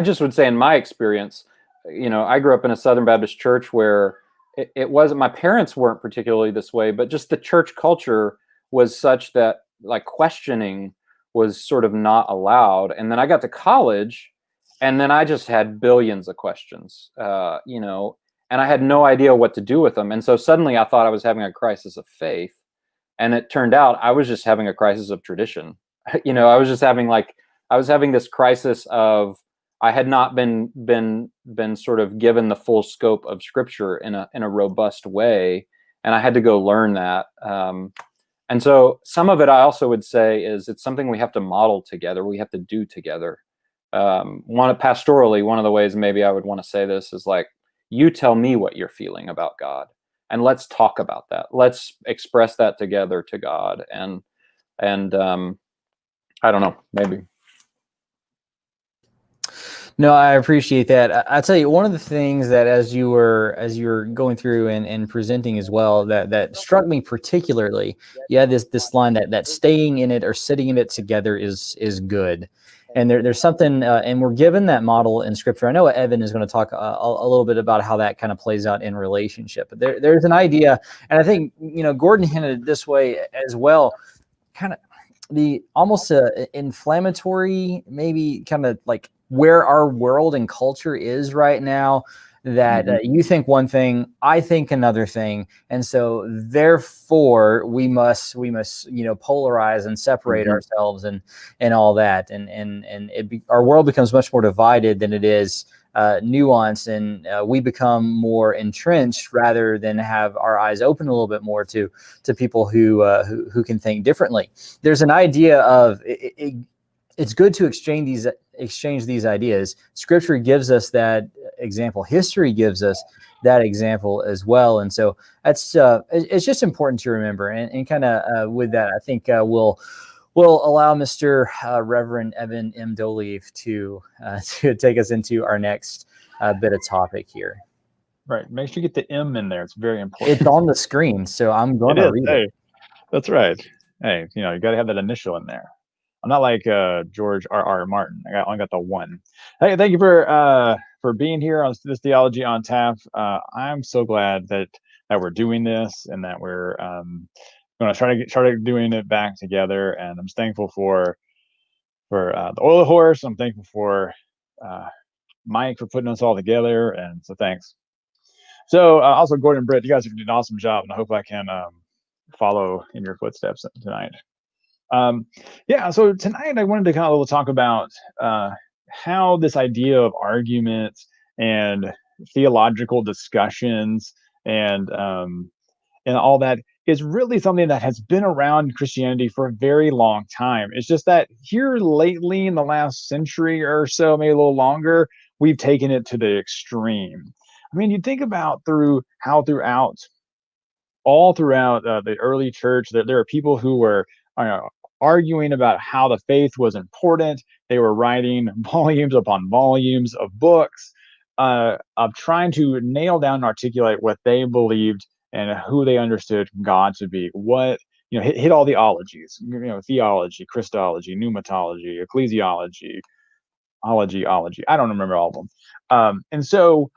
just would say, in my experience, I grew up in a Southern Baptist church where it wasn't, my parents weren't particularly this way, but just the church culture was such that like questioning was sort of not allowed. And then I got to college, and then I just had billions of questions, and I had no idea what to do with them. And so suddenly I thought I was having a crisis of faith, and it turned out I was just having a crisis of tradition. I was just having this crisis of, I had not been sort of given the full scope of Scripture in a robust way, and I had to go learn that. And so some of it, I also would say, is it's something we have to model together. We have to do together. Pastorally, one of the ways maybe I would want to say this is like, you tell me what you're feeling about God, and let's talk about that. Let's express that together to God. And I don't know, maybe. No, I appreciate that. I tell you, one of the things that as you were going through and presenting as well, that struck me particularly, you had this line that staying in it or sitting in it together is good. And there's something, and we're given that model in Scripture. I know Evan is going to talk a little bit about how that kind of plays out in relationship. But there's an idea, and I think Gordon hinted this way as well, kind of the almost inflammatory, maybe kind of like where our world and culture is right now, that you think one thing, I think another thing, and so therefore we must polarize and separate ourselves and all that, and our world becomes much more divided than it is nuanced, and we become more entrenched rather than have our eyes open a little bit more to people who can think differently. There's an idea of it's good to exchange these ideas. Scripture gives us that example. History gives us that example as well. And so that's it's just important to remember. And kind of with that, I think we'll allow Mr. Reverend Evan M. Doleave to take us into our next bit of topic here. Right. Make sure you get the M in there. It's very important. It's on the screen, so I'm going to read it. That's right. Hey, you got to have that initial in there. I'm not like George R.R. Martin. I only got the one. Hey, thank you for being here on this Theology on Tap. I'm so glad that we're doing this and that we're going to try to doing it back together. And I'm thankful for the Oil Horse. I'm thankful for Mike for putting us all together. And so thanks. So also Gordon and Britt, you guys have done an awesome job, and I hope I can follow in your footsteps tonight. So tonight I wanted to kind of talk about how this idea of arguments and theological discussions and all that is really something that has been around Christianity for a very long time. It's just that here lately, in the last century or so, maybe a little longer, we've taken it to the extreme. I mean, you think about all throughout the early church, that there are people who were arguing about how the faith was important. They were writing volumes upon volumes of books of trying to nail down and articulate what they believed and who they understood God to be. What, hit all the ologies, theology, Christology, pneumatology, ecclesiology, ology. I don't remember all of them. And so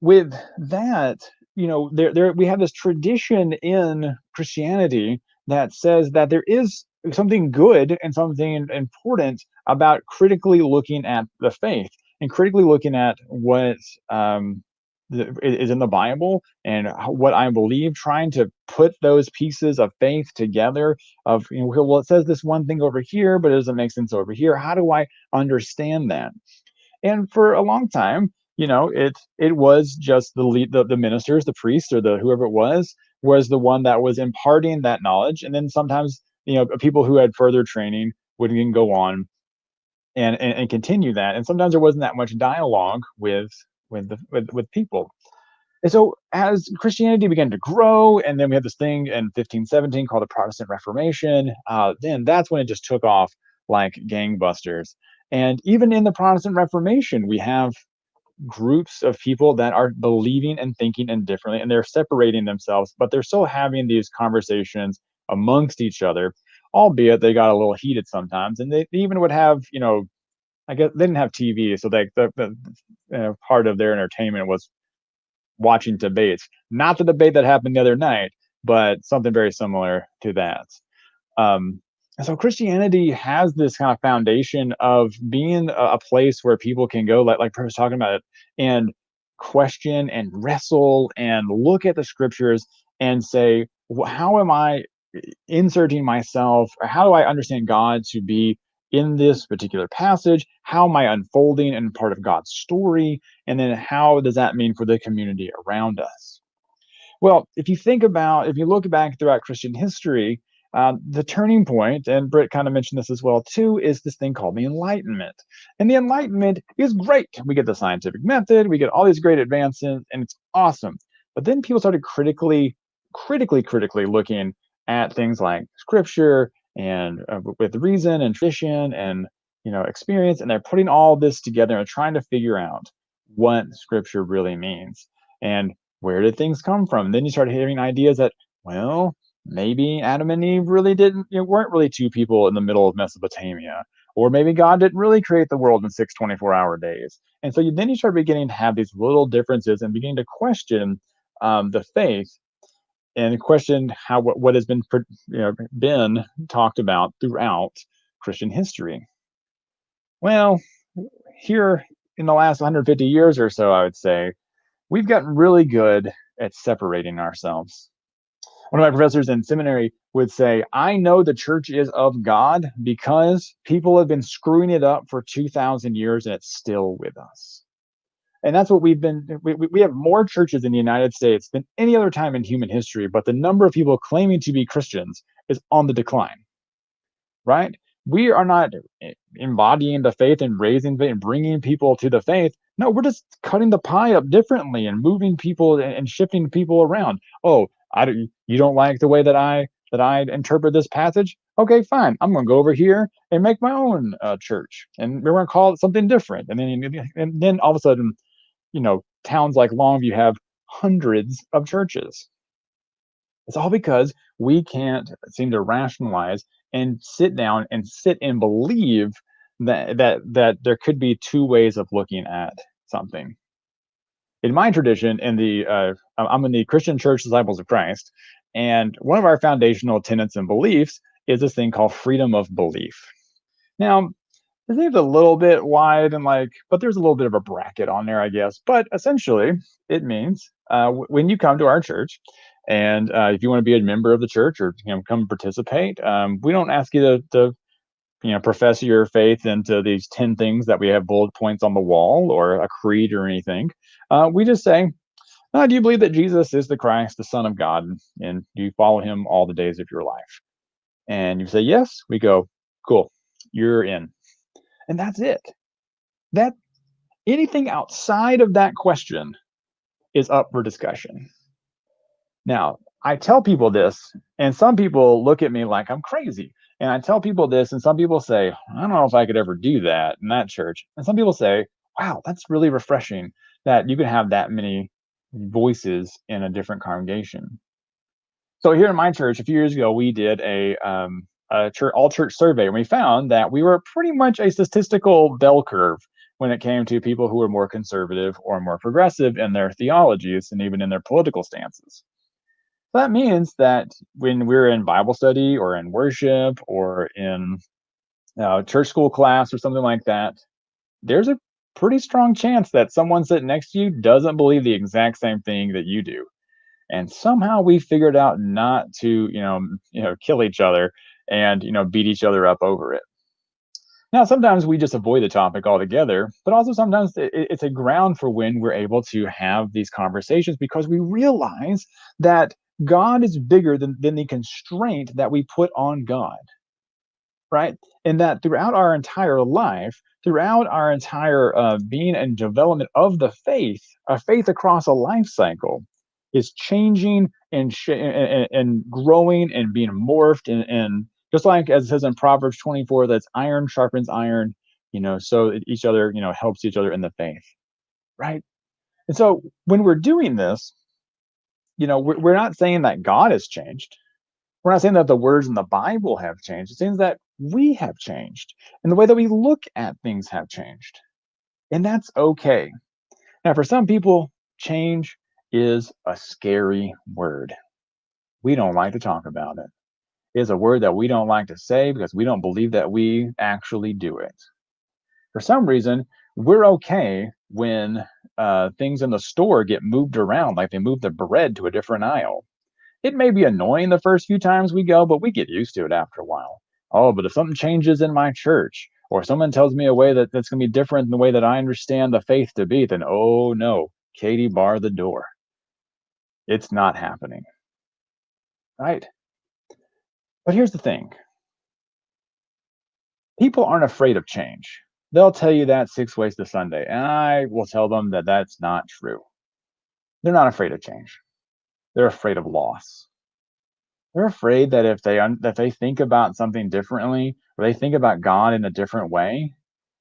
with that, we have this tradition in Christianity that says that there is something good and something important about critically looking at the faith and critically looking at what is in the Bible and what I believe, trying to put those pieces of faith together of, well, it says this one thing over here, but it doesn't make sense over here. How do I understand that? And for a long time, it was just the ministers, the priests, or the whoever it was the one that was imparting that knowledge. And then sometimes, people who had further training would even go on and continue that. And sometimes there wasn't that much dialogue with people. And so as Christianity began to grow, and then we had this thing in 1517 called the Protestant Reformation, then that's when it just took off like gangbusters. And even in the Protestant Reformation, we have groups of people that are believing and thinking differently, and they're separating themselves, but they're still having these conversations amongst each other, albeit they got a little heated sometimes. And they even would have, I guess they didn't have TV, so the part of their entertainment was watching debates. Not the debate that happened the other night, but something very similar to that. And so Christianity has this kind of foundation of being a place where people can go, like Chris was talking about it, and question and wrestle and look at the scriptures and say, how am I inserting myself, or how do I understand God to be in this particular passage? How am I unfolding and part of God's story? And then how does that mean for the community around us? Well, if you look back throughout Christian history, the turning point, and Britt kind of mentioned this as well too, is this thing called the Enlightenment. And the Enlightenment is great. We get the scientific method, we get all these great advances, and it's awesome. But then people started critically looking at things like scripture and with reason and tradition and experience, and they're putting all this together and trying to figure out what scripture really means and where did things come from. Then you start hearing ideas that, well, maybe Adam and Eve really weren't really two people in the middle of Mesopotamia, or maybe God didn't really create the world in 6 24-hour days. And so then you start beginning to have these little differences and beginning to question the faith and question what has been talked about throughout Christian history. Well, here in the last 150 years or so, I would say, we've gotten really good at separating ourselves. One of my professors in seminary would say, I know the church is of God because people have been screwing it up for 2,000 years and it's still with us. And that's what we have more churches in the United States than any other time in human history, but the number of people claiming to be Christians is on the decline, right? We are not embodying the faith and raising and bringing people to the faith. No, we're just cutting the pie up differently and moving people and shifting people around. Oh, you don't like the way that I interpret this passage? Okay, fine. I'm going to go over here and make my own church, and we're going to call it something different. And then all of a sudden, towns like Longview have hundreds of churches. It's all because we can't seem to rationalize and sit down and believe that there could be two ways of looking at something. In my tradition, I'm in the Christian Church Disciples of Christ, and one of our foundational tenets and beliefs is this thing called freedom of belief. Now, I think it's a little bit wide but there's a little bit of a bracket on there, I guess. But essentially, it means when you come to our church, and if you want to be a member of the church or come participate, we don't ask you to profess your faith into these 10 things that we have bullet points on the wall or a creed or anything. We just say, do you believe that Jesus is the Christ, the Son of God, and do you follow him all the days of your life? And you say yes. We go, cool, you're in. And that's it. That anything outside of that question is up for discussion. Now, I tell people this, and some people look at me like I'm crazy. And I tell people this, and some people say, I don't know if I could ever do that in that church. And some people say, wow, that's really refreshing that you can have that many voices in a different congregation. So here in my church, a few years ago, we did a all-church survey, and we found that we were pretty much a statistical bell curve when it came to people who were more conservative or more progressive in their theologies and even in their political stances. That means that when we're in Bible study or in worship or in church school class or something like that, there's a pretty strong chance that someone sitting next to you doesn't believe the exact same thing that you do. And somehow we figured out not to, kill each other and, beat each other up over it. Now, sometimes we just avoid the topic altogether, but also sometimes it's a ground for when we're able to have these conversations because we realize that God is bigger than the constraint that we put on God, right? And that throughout our entire life, throughout our entire being and development of the faith, a faith across a life cycle is changing and growing and being morphed and just like as it says in Proverbs 24, that's iron sharpens iron, so each other, helps each other in the faith, right? And so when we're doing this, we're not saying that God has changed. We're not saying that the words in the Bible have changed. It seems that we have changed and the way that we look at things have changed. And that's okay. Now, for some people, change is a scary word. We don't like to talk about it. It's a word that we don't like to say because we don't believe that we actually do it. For some reason, we're okay when things in the store get moved around, like they move the bread to a different aisle. It may be annoying the first few times we go, but we get used to it after a while. Oh, but if something changes in my church, or someone tells me a way that's going to be different than the way that I understand the faith to be, then oh no, Katie, bar the door. It's not happening. Right? But here's the thing. People aren't afraid of change. They'll tell you that 6 ways to Sunday, and I will tell them that that's not true. They're not afraid of change. They're afraid of loss. They're afraid that if they think about something differently, or they think about God in a different way,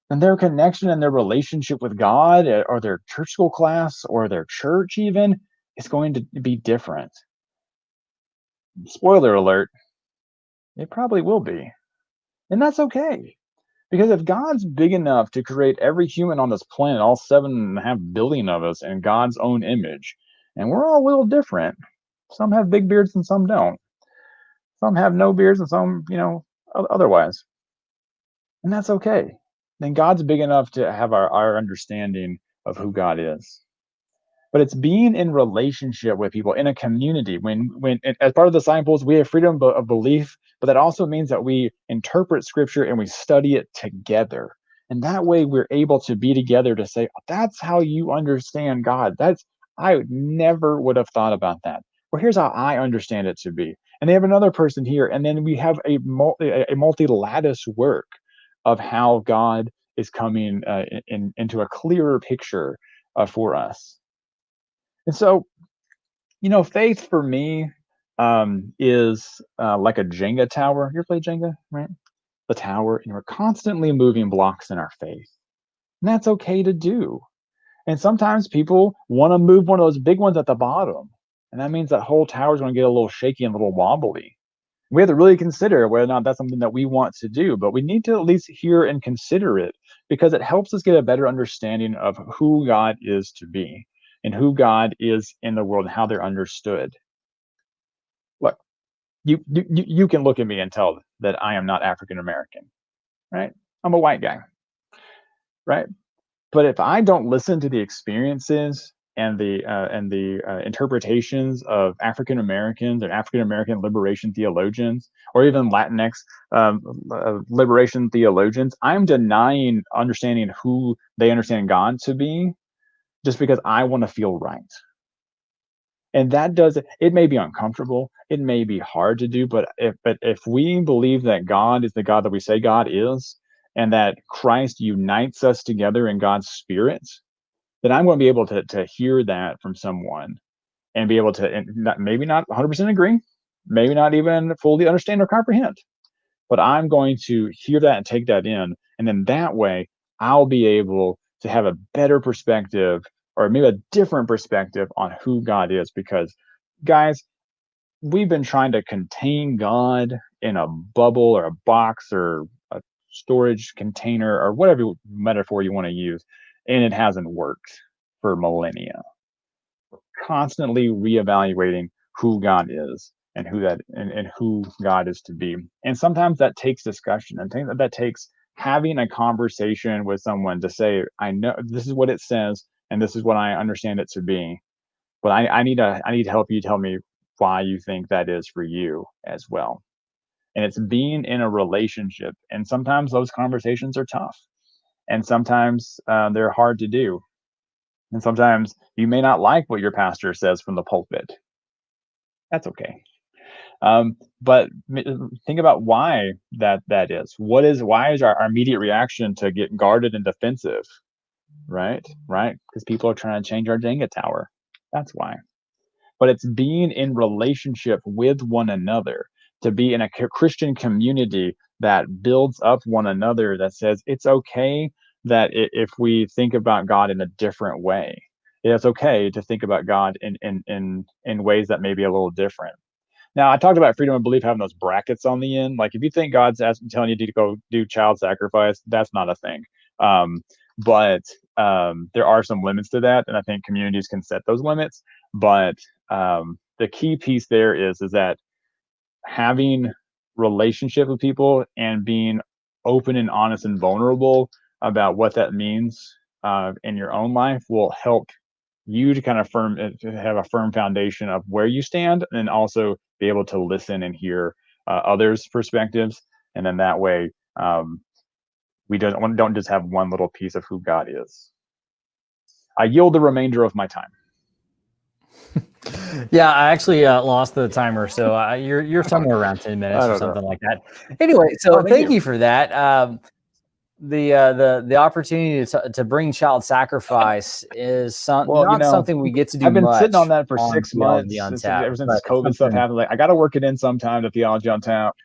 then their connection and their relationship with God, or their church school class, or their church even, is going to be different. Spoiler alert, it probably will be. And that's okay. Because if God's big enough to create every human on this planet, all 7.5 billion of us, in God's own image, and we're all a little different. Some have big beards and some don't. Some have no beards and some, otherwise. And that's okay. Then God's big enough to have our understanding of who God is. But it's being in relationship with people in a community. When as part of the disciples, we have freedom of belief, but that also means that we interpret Scripture and we study it together. And that way, we're able to be together to say, "That's how you understand God." I never would have thought about that. Well, here's how I understand it to be. And they have another person here, and then we have a multi-lattice work of how God is coming into a clearer picture for us. And so, faith for me is like a Jenga tower. You ever play Jenga, right? The tower, and we're constantly moving blocks in our faith. And that's okay to do. And sometimes people want to move one of those big ones at the bottom. And that means that whole tower is going to get a little shaky and a little wobbly. We have to really consider whether or not that's something that we want to do, but we need to at least hear and consider it, because it helps us get a better understanding of who God is to be and who God is in the world and how they're understood. Look, you can look at me and tell that I am not African American, right? I'm a white guy, right? But if I don't listen to the experiences and the interpretations of African Americans and African American liberation theologians, or even Latinx liberation theologians, I'm denying understanding who they understand God to be, just because I want to feel right. And that it may be uncomfortable, it may be hard to do, but if we believe that God is the God that we say God is, and that Christ unites us together in God's Spirit, then I'm going to be able to hear that from someone and be able to, and maybe not 100% agree, maybe not even fully understand or comprehend, but I'm going to hear that and take that in. And then that way, I'll be able to have a better perspective, or maybe a different perspective, on who God is. Because, guys, we've been trying to contain God in a bubble or a box or a storage container or whatever metaphor you want to use, and it hasn't worked for millennia. We're constantly reevaluating who God is and who God is to be. And sometimes that takes discussion, and that takes having a conversation with someone to say, I know this is what it says and this is what I understand it to be, but I need help you tell me why you think that is for you as well. And it's being in a relationship, and sometimes those conversations are tough, and sometimes they're hard to do, and sometimes you may not like what your pastor says from the pulpit. That's okay. But think about why that is. Why is our immediate reaction to get guarded and defensive? Right? Because people are trying to change our Jenga tower. That's why. But it's being in relationship with one another, to be in a Christian community that builds up one another, that says it's okay that if we think about God in a different way, it's okay to think about God in ways that may be a little different. Now, I talked about freedom of belief having those brackets on the end. Like, if you think God's telling you to go do child sacrifice, that's not a thing. But there are some limits to that, and I think communities can set those limits. But the key piece there is that having relationship with people and being open and honest and vulnerable about what that means in your own life will help you to kind of have a firm foundation of where you stand, and also be able to listen and hear others' perspectives. And then that way, we don't just have one little piece of who God is. I yield the remainder of my time. Yeah, I actually lost the timer, so you're somewhere around 10 minutes or something like that. Anyway, so thank you for that. The opportunity to bring child sacrifice is something we get to do. I've been much sitting on that for on 6 months ever since COVID stuff happened. Like, I got to work it in sometime to Theology on Tap.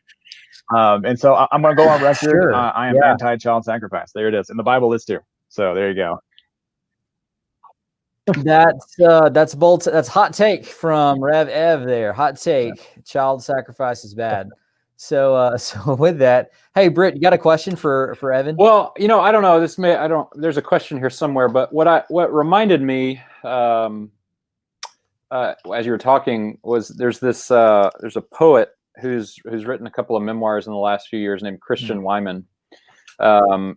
And so I'm going to go on record. Sure. I am anti-child sacrifice. There it is. And the Bible is too. So there you go. That's bold. That's hot take from Rev Ev there. Hot take. Child sacrifice is bad. So with that, hey Britt, you got a question for Evan? Well, I don't know. There's a question here somewhere, but what reminded me as you were talking was there's a poet who's written a couple of memoirs in the last few years named Christian Wyman.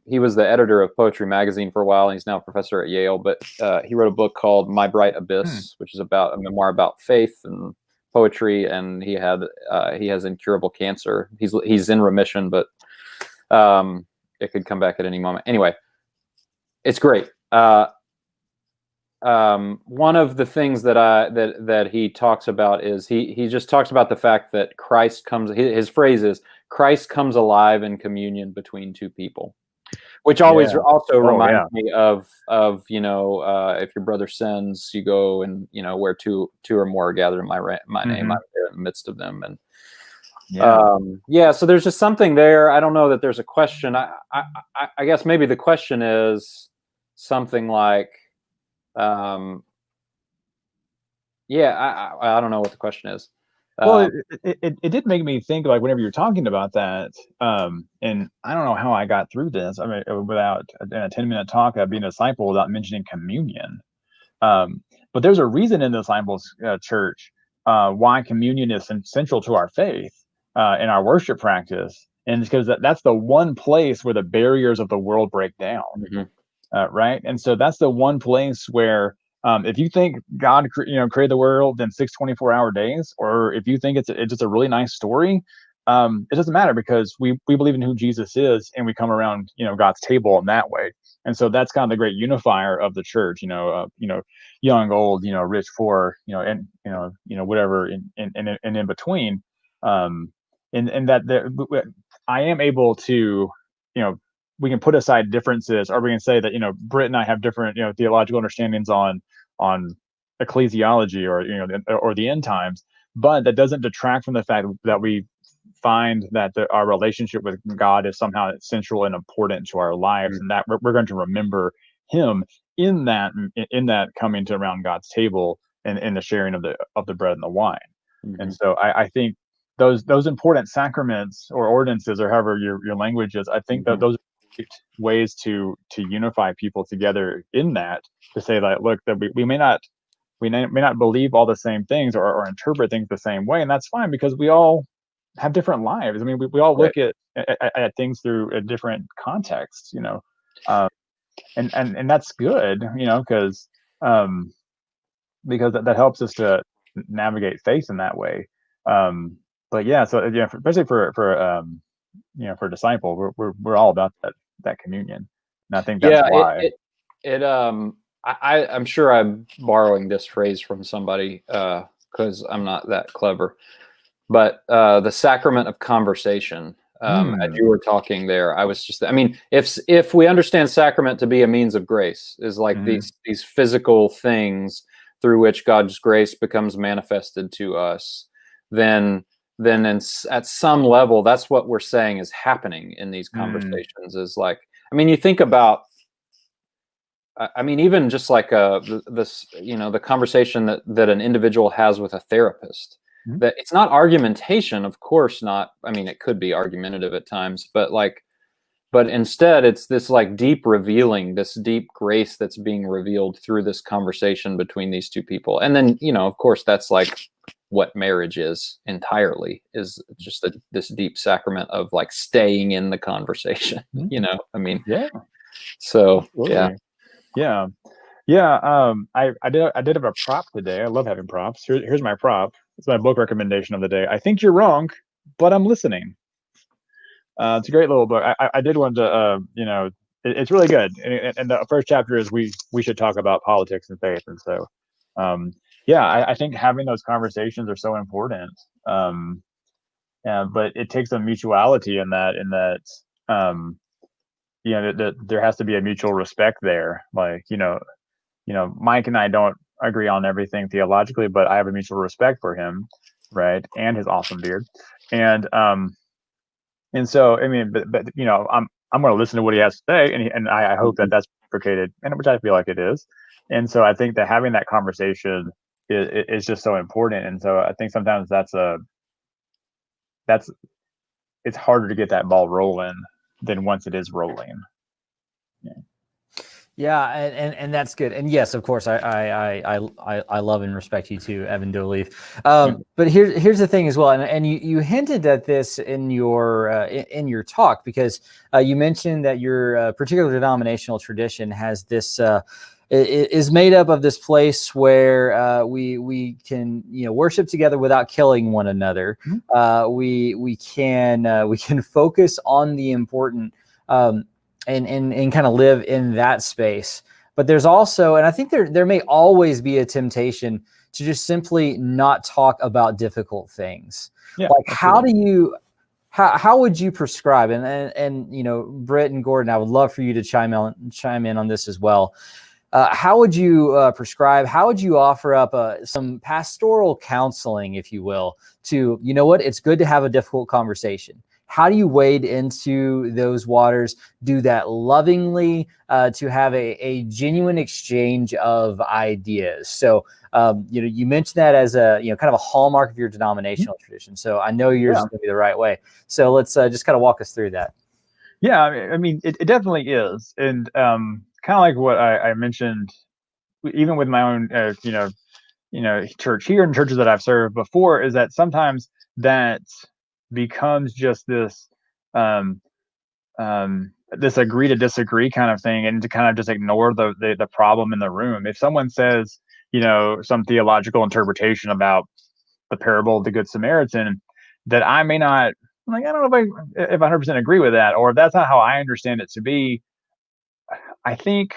He was the editor of Poetry Magazine for a while, and he's now a professor at Yale. But he wrote a book called My Bright Abyss, which is about a memoir about faith and poetry. And he has incurable cancer. He's in remission, but it could come back at any moment. Anyway, it's great. One of the things that he talks about is he just talks about the fact that Christ comes. His phrase is Christ comes alive in communion between two people, which always also reminds me of if your brother sins, you go and where two or more are gathered in my name, I'm there in the midst of them. And so there's just something there. I don't know that there's a question. I guess maybe the question is something like, I don't know what the question is. Well, it did make me think, like, whenever you're talking about that, and I don't know how I got through this. I mean, without in a 10-minute talk of being a disciple without mentioning communion. But there's a reason in the disciples church why communion is central to our faith in our worship practice, and it's because that's the one place where the barriers of the world break down. Right, and so that's the one place where if you think God created the world in 6 24-hour days, or if you think it's just a really nice story, it doesn't matter, because we believe in who Jesus is, and we come around God's table in that way. And so that's kind of the great unifier of the church. Young, old, rich, poor, and whatever and in between. And that I am able to we can put aside differences, or we can say that Britt and I have different theological understandings on ecclesiology or the end times, but that doesn't detract from the fact that we find that our relationship with God is somehow central and important to our lives, and that we're going to remember Him in that coming to around God's table and in the sharing of the bread and the wine. And so I think those important sacraments or ordinances, or however your language is, I think that those ways to unify people together in that, to say that, look, that we may not believe all the same things or interpret things the same way, and that's fine, because we all have different lives. I mean, we all look at things through a different context, and that's good, because that helps us to navigate faith in that way. But especially for a disciple, we're all about that communion, and I think that's why. I'm sure I'm borrowing this phrase from somebody because I'm not that clever, but the sacrament of conversation. As you were talking there, if we understand sacrament to be a means of grace, is like these physical things through which God's grace becomes manifested to us, then at some level, that's what we're saying is happening in these conversations. Is like, you think about, even just like the conversation that an individual has with a therapist, that it's not argumentation, of course not. It could be argumentative at times, but instead it's this like deep revealing, this deep grace that's being revealed through this conversation between these two people. And then, of course, that's like what marriage is entirely, is just this deep sacrament of like staying in the conversation, So, Absolutely. yeah. Yeah. I did have a prop today. I love having props. Here's my prop. It's my book recommendation of the day. I think you're wrong, but I'm listening. It's a great little book. I did want to, it's really good. And the first chapter is we should talk about politics and faith. And so, yeah, I think having those conversations are so important. Yeah, but it takes a mutuality in that, that there has to be a mutual respect there. Like, Mike and I don't agree on everything theologically, but I have a mutual respect for him, right, and his awesome beard, and so I mean, but I'm going to listen to what he has to say, and I hope that that's reciprocated, and which I feel like it is, and so I think that having that conversation is just so important, and so I think sometimes it's harder to get that ball rolling than once it is rolling. Yeah. Yeah, and that's good. And yes, of course, I love and respect you too, Evan Doleaf. But here's the thing as well, and you hinted at this in your talk, because you mentioned that your particular denominational tradition has this is made up of this place where we can worship together without killing one another. We can focus on the important. And kind of live in that space. But there's also, and I think there may always be a temptation to just simply not talk about difficult things. Yeah, like absolutely. how would you prescribe? And Britt and Gordon, I would love for you to chime in on this as well. How would you prescribe? How would you offer up some pastoral counseling, if you will, to, it's good to have a difficult conversation. How do you wade into those waters, do that lovingly, to have a genuine exchange of ideas? So, you mentioned that as a, kind of a hallmark of your denominational tradition. So I know yours is going to be the right way. So let's just kind of walk us through that. Yeah, I mean, it definitely is. And kind of like what I mentioned, even with my own, church here and churches that I've served before, is that sometimes that becomes just this this agree to disagree kind of thing, and to kind of just ignore the problem in the room. If someone says, some theological interpretation about the parable of the Good Samaritan that I may not, like, I don't know if 100% agree with that, or if that's not how I understand it to be, I think,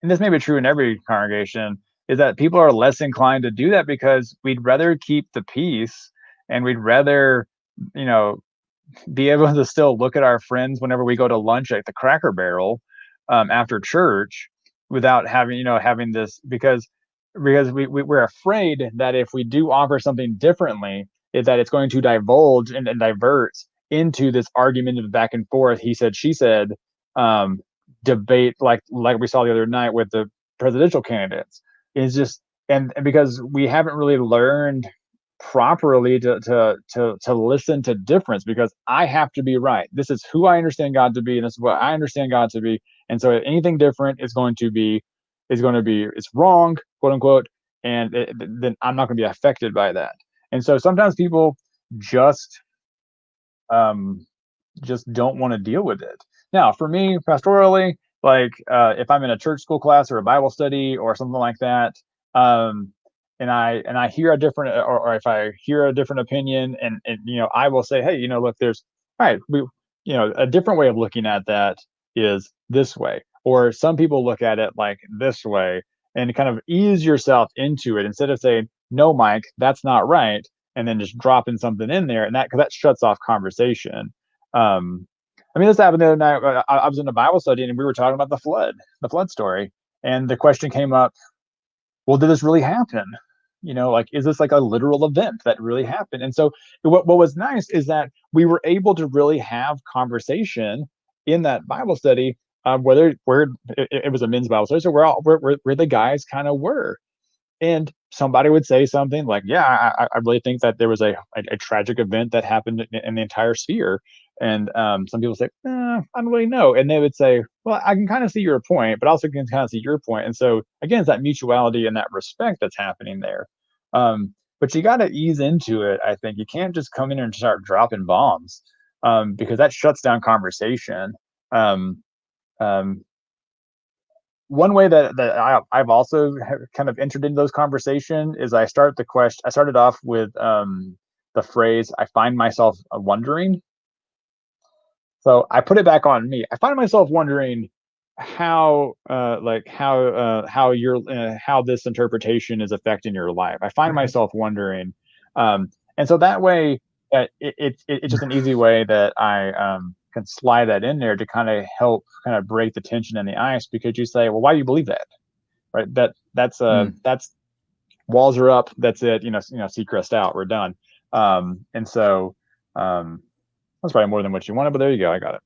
and this may be true in every congregation, is that people are less inclined to do that because we'd rather keep the peace, and we'd rather, be able to still look at our friends whenever we go to lunch at the Cracker Barrel after church, without having this, because we're afraid that if we do offer something differently, is that it's going to divulge and divert into this argumentative back and forth, he said, she said, debate, like we saw the other night with the presidential candidates. Is just, and because we haven't really learned properly to listen to difference, because I have to be right. This is who I understand God to be, and this is what I understand God to be. And so anything different is going to be it's wrong, quote unquote, and then I'm not going to be affected by that. And so sometimes people just don't want to deal with it. Now, for me, pastorally, like if I'm in a church school class or a Bible study or something like that, and I hear a different, or if I hear a different opinion, and I will say, hey, look, there's, all right, a different way of looking at that is this way, or some people look at it like this way, and kind of ease yourself into it instead of saying, no, Mike, that's not right, and then just dropping something in there, and because that shuts off conversation. I mean, this happened the other night. I was in a Bible study, and we were talking about the flood story, and the question came up, well, did this really happen? Like, is this like a literal event that really happened? And so what was nice is that we were able to really have conversation in that Bible study, where it was a men's Bible study, so where the guys kind of were. And somebody would say something like, yeah, I really think that there was a tragic event that happened in the entire sphere. And some people say, I don't really know. And they would say, well, I can kind of see your point, but also can kind of see your point. And so, again, it's that mutuality and that respect that's happening there. But you got to ease into it, I think. You can't just come in and start dropping bombs, because that shuts down conversation. Um, one way that I've also kind of entered into those conversations is I started off with the phrase, "I find myself wondering." So I put it back on me. I find myself wondering how how this interpretation is affecting your life. I find myself wondering, and so that way, it's just an easy way that I can slide that in there to kind of help kind of break the tension in the ice, because you say, well, why do you believe that? Right? That's walls are up. That's it. Seacrest out. We're done. And so that's probably more than what you wanted, but there you go. I got it.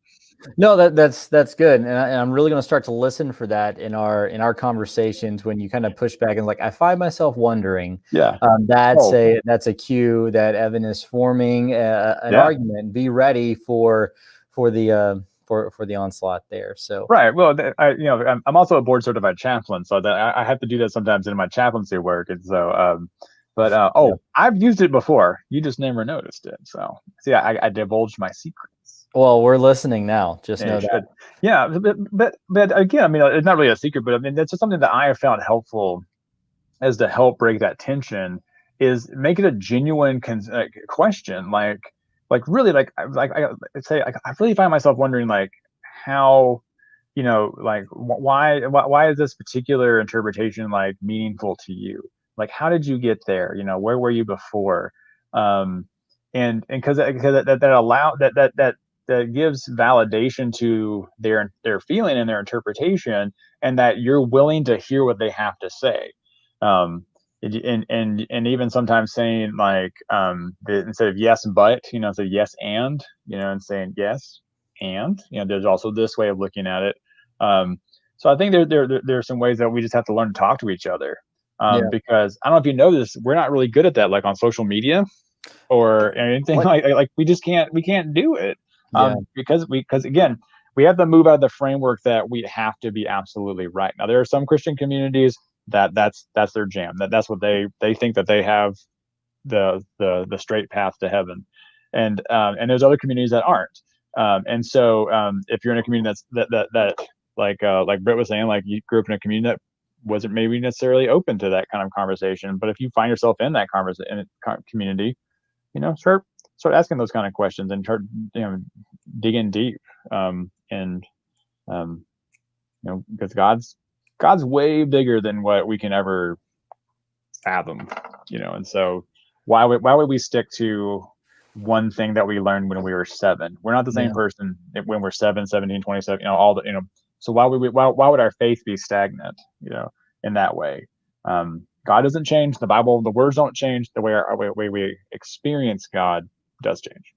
No, that's good, and I'm really going to start to listen for that in our conversations when you kind of push back and like, I find myself wondering. Yeah, that's a cue that Evan is forming an argument. Be ready for the onslaught there. So right. Well, I'm also a board certified chaplain, so that I have to do that sometimes in my chaplaincy work, and so I've used it before. You just never noticed it. So see, I divulged my secrets. Well, we're listening now. Just know that. Yeah, but again, I mean, it's not really a secret, but I mean, that's just something that I have found helpful as to help break that tension, is make it a genuine question. Like really, I really find myself wondering, like, how, like, why is this particular interpretation like meaningful to you? Like, how did you get there? Where were you before? And because that gives validation to their feeling and their interpretation, and that you're willing to hear what they have to say. And even sometimes saying, like, instead of yes but, so yes and, and saying yes and, there's also this way of looking at it. So I think there's some ways that we just have to learn to talk to each other, because I don't know if you know this, we're not really good at that, like on social media or anything. Like we can't do it. Because again, we have to move out of the framework that we have to be absolutely right. Now, there are some Christian communities that's their jam. That's what they think, that they have the straight path to heaven, and there's other communities that aren't. And so if you're in a community that like Britt was saying, like, you grew up in a community that wasn't maybe necessarily open to that kind of conversation, but if you find yourself in that community, start asking those kind of questions and start digging deep, because God's way bigger than what we can ever fathom, and so why would we stick to one thing that we learned when we were 7? We're not the same person when we're 7, 17, 27, so why would our faith be stagnant, in that way? God doesn't change. The Bible, the words don't change. The way we experience God does change.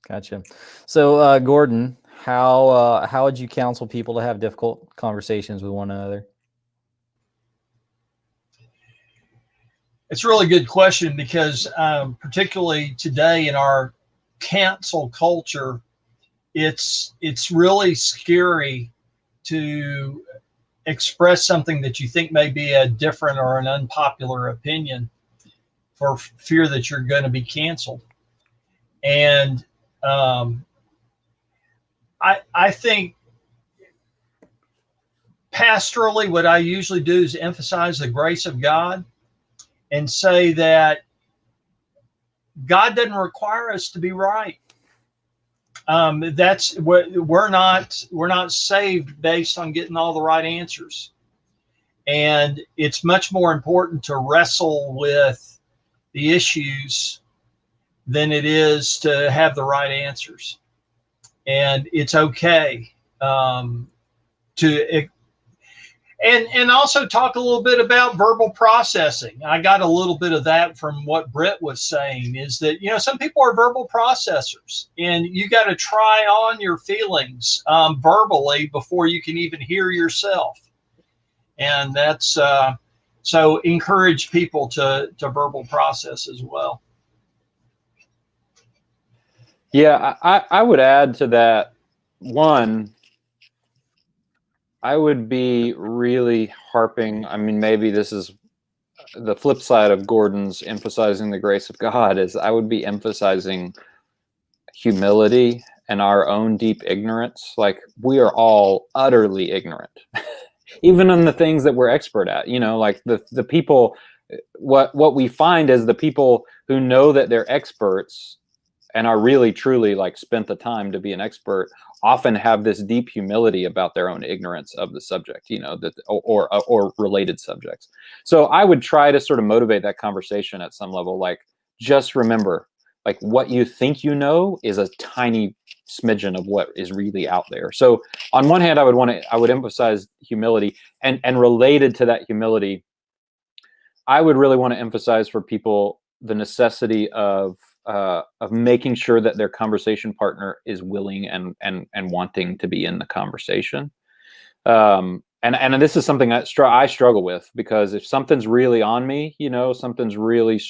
Gotcha. So, Gordon, how would you counsel people to have difficult conversations with one another? It's a really good question, because particularly today in our cancel culture, it's really scary to express something that you think may be a different or an unpopular opinion for fear that you're going to be canceled. And I think pastorally, what I usually do is emphasize the grace of God and say that God doesn't require us to be right. That's what we're not saved based on getting all the right answers. And it's much more important to wrestle with the issues than it is to have the right answers. And it's okay and also talk a little bit about verbal processing. I got a little bit of that from what Britt was saying, is that, some people are verbal processors, and you got to try on your feelings verbally before you can even hear yourself. And that's so encourage people to verbal process as well. Yeah, I would add to that. One, I would be really harping. I mean, maybe this is the flip side of Gordon's emphasizing the grace of God, is I would be emphasizing humility and our own deep ignorance. Like, we are all utterly ignorant. even in the things that we're expert at. Like the people, what we find is the people who know that they're experts and are really truly like spent the time to be an expert often have this deep humility about their own ignorance of the subject, that or related subjects. So I would try to sort of motivate that conversation at some level. Like, just remember, like, what you think you know is a tiny smidgen of what is really out there. So on one hand, I would emphasize humility, and related to that humility, I would really want to emphasize for people the necessity of making sure that their conversation partner is willing and wanting to be in the conversation. And this is something I struggle with, because if something's really on me, something's really,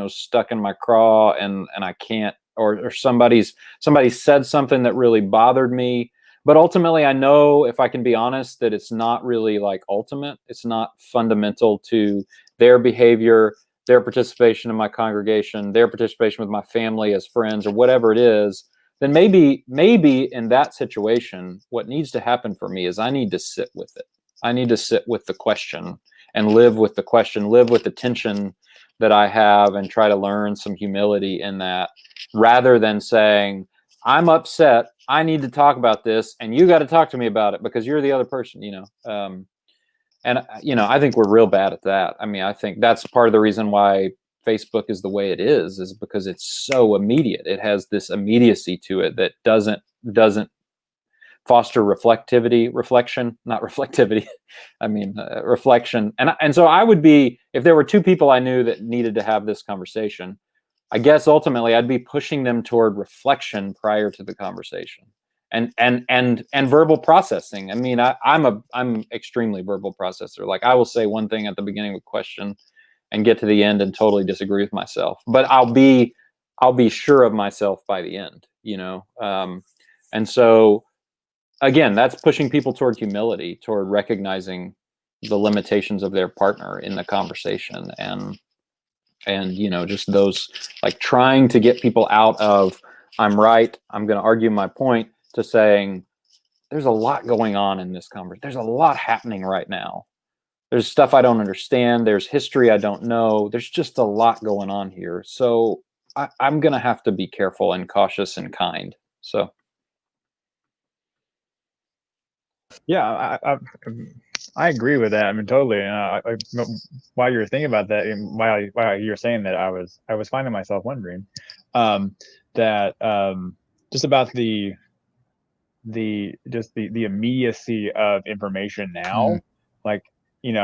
stuck in my craw, and I can't, or somebody said something that really bothered me, but ultimately I know, if I can be honest, that it's not really like ultimate. It's not fundamental to their behavior, their participation in my congregation, their participation with my family as friends, or whatever it is. Then maybe in that situation, what needs to happen for me is I need to sit with it. I need to sit with the question and live with the question, live with the tension that I have, and try to learn some humility in that, rather than saying, I'm upset, I need to talk about this, and you got to talk to me about it because you're the other person, And, I think we're real bad at that. I mean, I think that's part of the reason why Facebook is the way it is because it's so immediate. It has this immediacy to it that doesn't foster reflection. And so I would be, if there were two people I knew that needed to have this conversation, I guess ultimately I'd be pushing them toward reflection prior to the conversation. And verbal processing. I mean, I'm extremely verbal processor. Like, I will say one thing at the beginning of a question and get to the end and totally disagree with myself, but I'll be sure of myself by the end, and so again, that's pushing people toward humility, toward recognizing the limitations of their partner in the conversation, and just those, like, trying to get people out of, I'm right, I'm going to argue my point, to saying, there's a lot going on in this conversation. There's a lot happening right now. There's stuff I don't understand. There's history I don't know. There's just a lot going on here. So I'm going to have to be careful and cautious and kind. So. Yeah, I agree with that. I mean, totally. While you were thinking about that, and while you were saying that, I was finding myself wondering that just about the immediacy of information now, like, and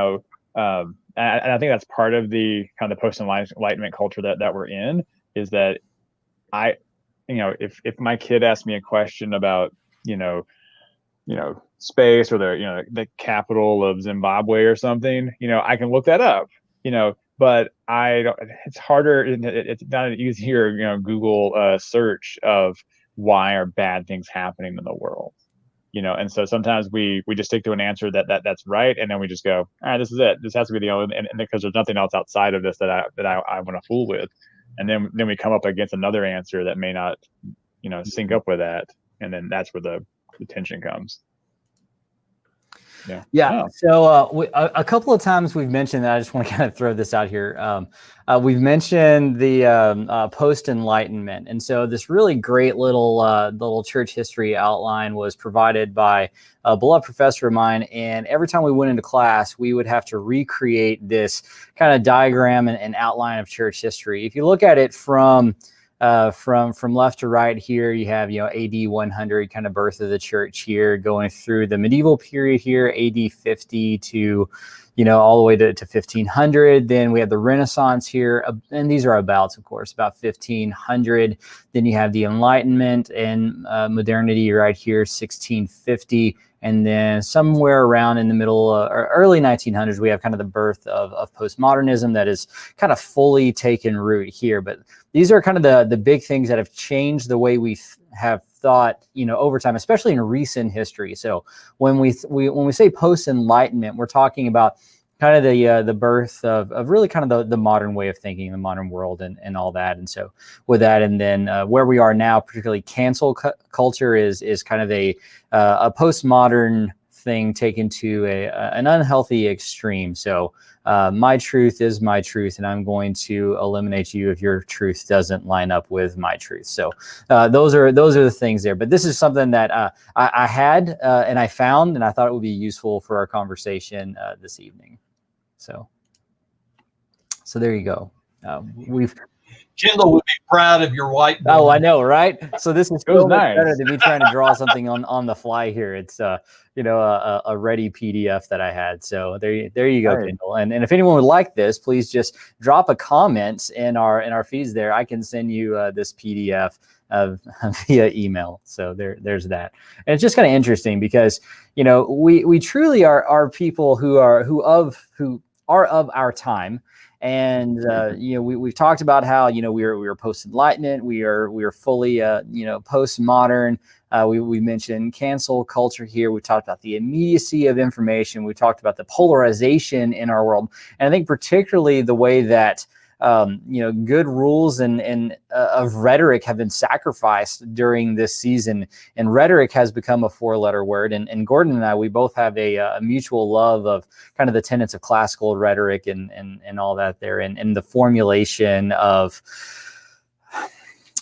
I think that's part of the kind of the post-enlightenment culture that we're in, is that if my kid asks me a question about space, or the capital of Zimbabwe or something, I can look that up, but I don't. It's harder. It's not an easier Google search of why are bad things happening in the world, and so sometimes we just stick to an answer that's right, and then we just go, all right, this is it, this has to be the only, and because there's nothing else outside of this that I want to fool with, and then we come up against another answer that may not sync up with that, and then that's where the tension comes. Yeah. Oh. So a couple of times we've mentioned that. I just want to kind of throw this out here. We've mentioned the post-enlightenment, and so this really great little church history outline was provided by a beloved professor of mine. And every time we went into class, we would have to recreate this kind of diagram and outline of church history. If you look at it from left to right here, you have, AD 100, kind of birth of the church here, going through the medieval period here, AD 50 to, all the way to 1500. Then we have the Renaissance here, and these are abouts, of course, about 1500. Then you have the Enlightenment and modernity right here, 1650. And then somewhere around in the middle or early 1900s, we have kind of the birth of postmodernism that is kind of fully taken root here. But these are kind of the big things that have changed the way we have thought, over time, especially in recent history. So when we say post-enlightenment, we're talking about kind of the birth of really kind of the modern way of thinking, the modern world, and all that. And so with that, and then where we are now, particularly cancel culture is kind of a postmodern thing taken to an unhealthy extreme. So my truth is my truth, and I'm going to eliminate you if your truth doesn't line up with my truth. So those are the things there. But this is something that I had and I found, and I thought it would be useful for our conversation this evening. So there you go. Kendall would be proud of your whiteboard. Oh, I know, right? So this is so much nice. better than me trying to draw something on the fly here. It's a ready PDF that I had. So there you go, Right. Kendall. And if anyone would like this, please just drop a comment in our feeds there. I can send you this PDF via email. So there's that. And it's just kind of interesting because we truly are people who are of our time. And we've talked about how we are post Enlightenment, we are fully postmodern. We mentioned cancel culture here. We talked about the immediacy of information. We talked about the polarization in our world, and I think particularly the way that good rules and of rhetoric have been sacrificed during this season, and rhetoric has become a 4-letter word. And Gordon and I, we both have a mutual love of kind of the tenets of classical rhetoric and all that there, and the formulation of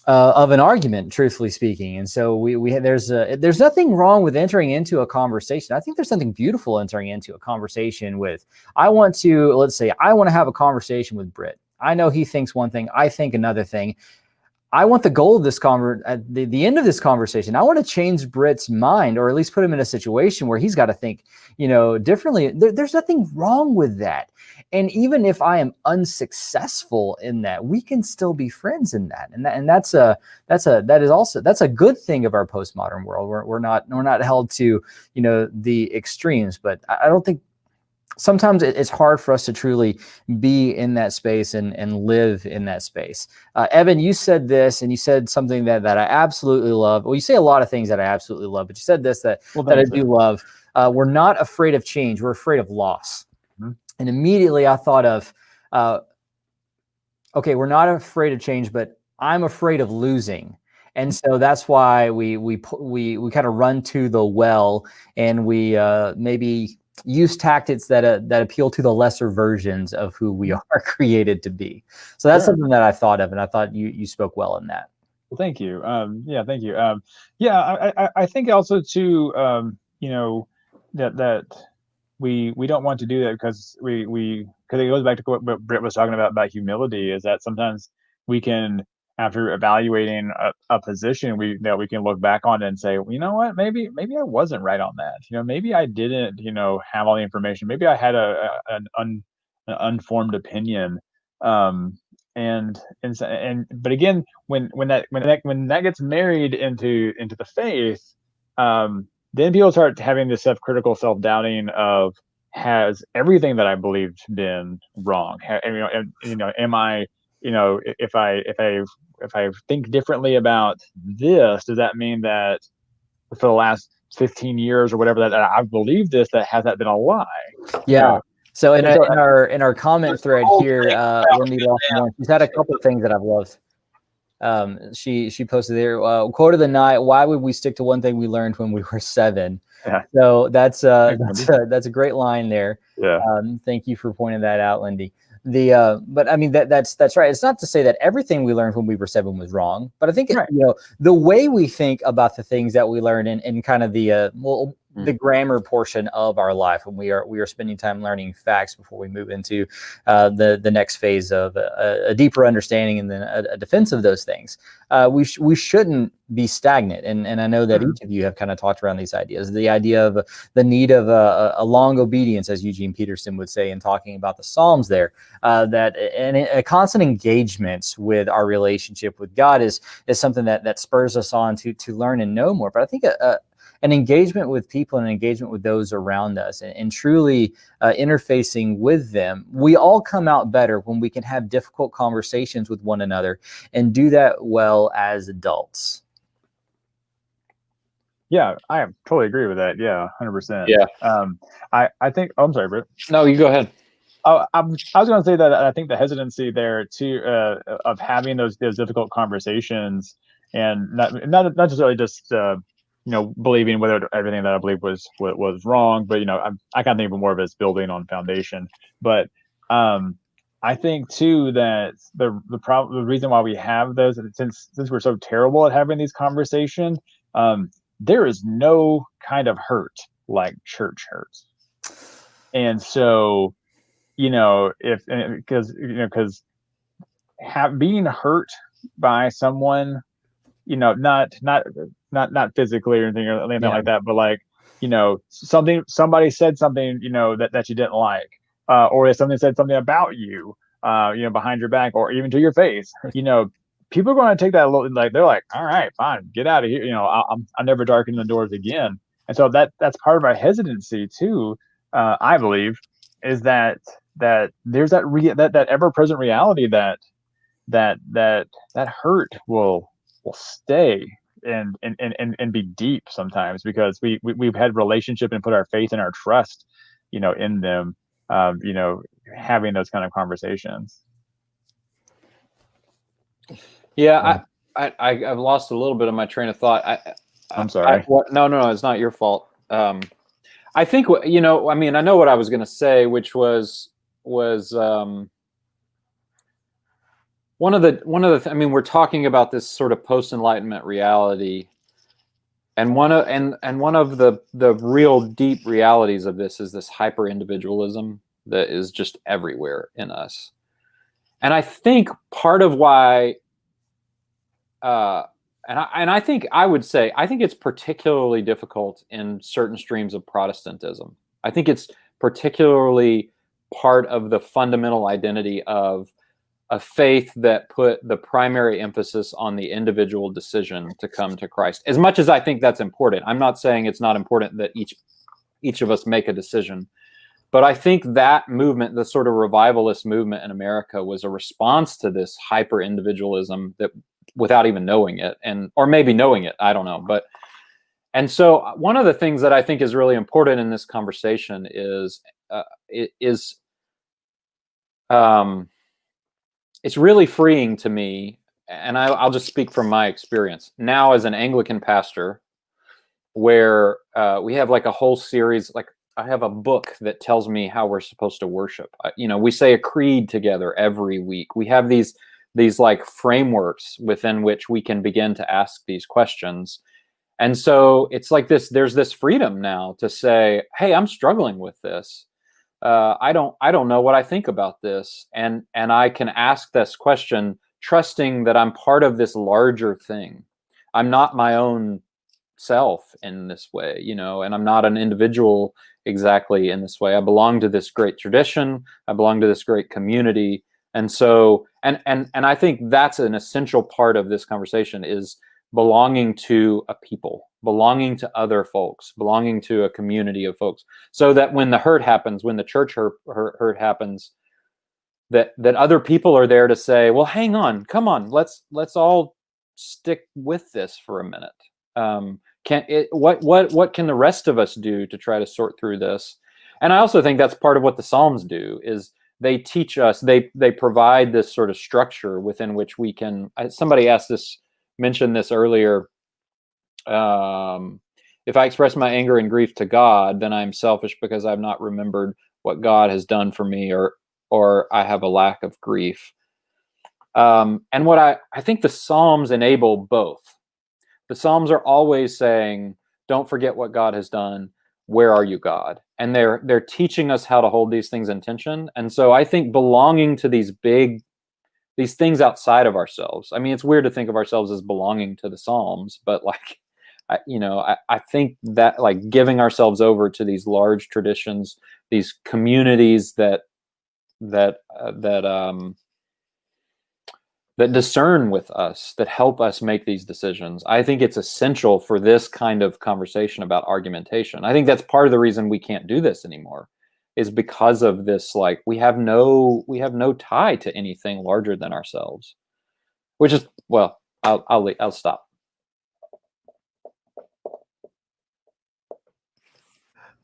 an argument, truthfully speaking. And so there's nothing wrong with entering into a conversation. I think there's something beautiful entering into a conversation with. Let's say I want to have a conversation with Britt. I know he thinks one thing, I think another thing. I want the goal of this at the end of this conversation, I want to change Britt's mind, or at least put him in a situation where he's got to think, differently. There's nothing wrong with that. And even if I am unsuccessful in that, we can still be friends in that. And that's a good thing of our postmodern world. We're not held to, the extremes, but I don't think sometimes it's hard for us to truly be in that space and live in that space. Evan, you said this, and you said something that I absolutely love. Well, you say a lot of things that I absolutely love, but you said this that I do love. We're not afraid of change. We're afraid of loss. Mm-hmm. And immediately I thought of, okay, we're not afraid of change, but I'm afraid of losing. And so that's why we kind of run to the well, and we maybe use tactics that appeal to the lesser versions of who we are created to be. So that's something that I thought of, and I thought you spoke well in that. Well, thank you. Thank you. I think also too, that we don't want to do that because it goes back to what Britt was talking about humility, is that sometimes we can, after evaluating a position, we can look back on it and say, well, you know what, maybe I wasn't right on that. Maybe I didn't, have all the information. Maybe I had an unformed opinion. But again, when that gets married into the faith, then people start having this self-critical, self-doubting of, has everything that I believed been wrong? Am I, if I think differently about this, does that mean that for the last 15 years or whatever that I've believed this, that has that been a lie? Yeah. So in our comment thread here, Wendy Lawson, she's had a couple of things that I've loved. She posted there, quote of the night: "Why would we stick to one thing we learned when we were 7?" Yeah. So that's a great line there. Yeah. Thank you for pointing that out, Lindy. But I mean that's right. It's not to say that everything we learned when we were 7 was wrong, but I think the way we think about the things that we learn in kind of the grammar portion of our life, when we are spending time learning facts before we move into the next phase of a deeper understanding and then a defense of those things. We shouldn't be stagnant, and I know that each of you have kind of talked around these ideas. The idea of the need of a long obedience, as Eugene Peterson would say in talking about the Psalms there, that and a constant engagement with our relationship with God is something that spurs us on to learn and know more. But I think an engagement with people and an engagement with those around us and truly interfacing with them, we all come out better when we can have difficult conversations with one another and do that well as adults. Yeah, I totally agree with that. Yeah, 100%. Yeah. I think, I'm sorry, Britt. No, you go ahead. I was going to say that I think the hesitancy there too, of having those difficult conversations, and not necessarily just believing whether everything that I believe was wrong, but I kind of think of it more of as building on foundation. But I think too that the reason why we have those, since we're so terrible at having these conversations, there is no kind of hurt like church hurts. And so, because being hurt by someone, not physically or anything like that, but like, somebody said something, that you didn't like, or if somebody said something about you, behind your back or even to your face, people are going to take that a little, like, they're like, all right, fine, get out of here. I'm never darkening the doors again. And so that's part of our hesitancy too. I believe is that there's that ever-present reality that hurt will stay and be deep sometimes, because we've had relationship and put our faith and our trust, in them, having those kind of conversations. Yeah, I've lost a little bit of my train of thought. I'm sorry. No, it's not your fault. I think I know what I was going to say, which was one of the we're talking about this sort of post-Enlightenment reality, and one of the real deep realities of this is this hyper-individualism that is just everywhere in us. And I think part of why I think it's particularly difficult in certain streams of Protestantism. I think it's particularly part of the fundamental identity of a faith that put the primary emphasis on the individual decision to come to Christ. As much as I think that's important, I'm not saying it's not important that each of us make a decision. But I think that movement, the sort of revivalist movement in America, was a response to this hyper-individualism that, without even knowing it, or maybe knowing it, I don't know. And so one of the things that I think is really important in this conversation is it's really freeing to me, and I'll just speak from my experience now as an Anglican pastor, where we have like a whole series, like I have a book that tells me how we're supposed to worship. We say a creed together every week. We have these like frameworks within which we can begin to ask these questions. And so it's like there's this freedom now to say, hey, I'm struggling with this. I don't know what I think about this. And I can ask this question, trusting that I'm part of this larger thing. I'm not my own self in this way, and I'm not an individual exactly in this way. I belong to this great tradition. I belong to this great community. And so, and I think that's an essential part of this conversation, is belonging to a people, belonging to other folks, belonging to a community of folks, so that when the hurt happens, when the church hurt happens, that other people are there to say, well, hang on, come on, let's all stick with this for a minute. What can the rest of us do to try to sort through this? And I also think that's part of what the Psalms do, is they teach us, they provide this sort of structure within which we can, somebody mentioned this earlier, if I express my anger and grief to God, then I'm selfish because I've not remembered what God has done for me, or I have a lack of grief. And what I think the Psalms enable both. The Psalms are always saying, don't forget what God has done. Where are you, God? And they're teaching us how to hold these things in tension. And so I think belonging to these things outside of ourselves. I mean, it's weird to think of ourselves as belonging to the Psalms, but like, I think that like giving ourselves over to these large traditions, these communities that discern with us, that help us make these decisions. I think it's essential for this kind of conversation about argumentation. I think that's part of the reason we can't do this anymore, is because of this, like, we have no tie to anything larger than ourselves, which is, well, I'll stop.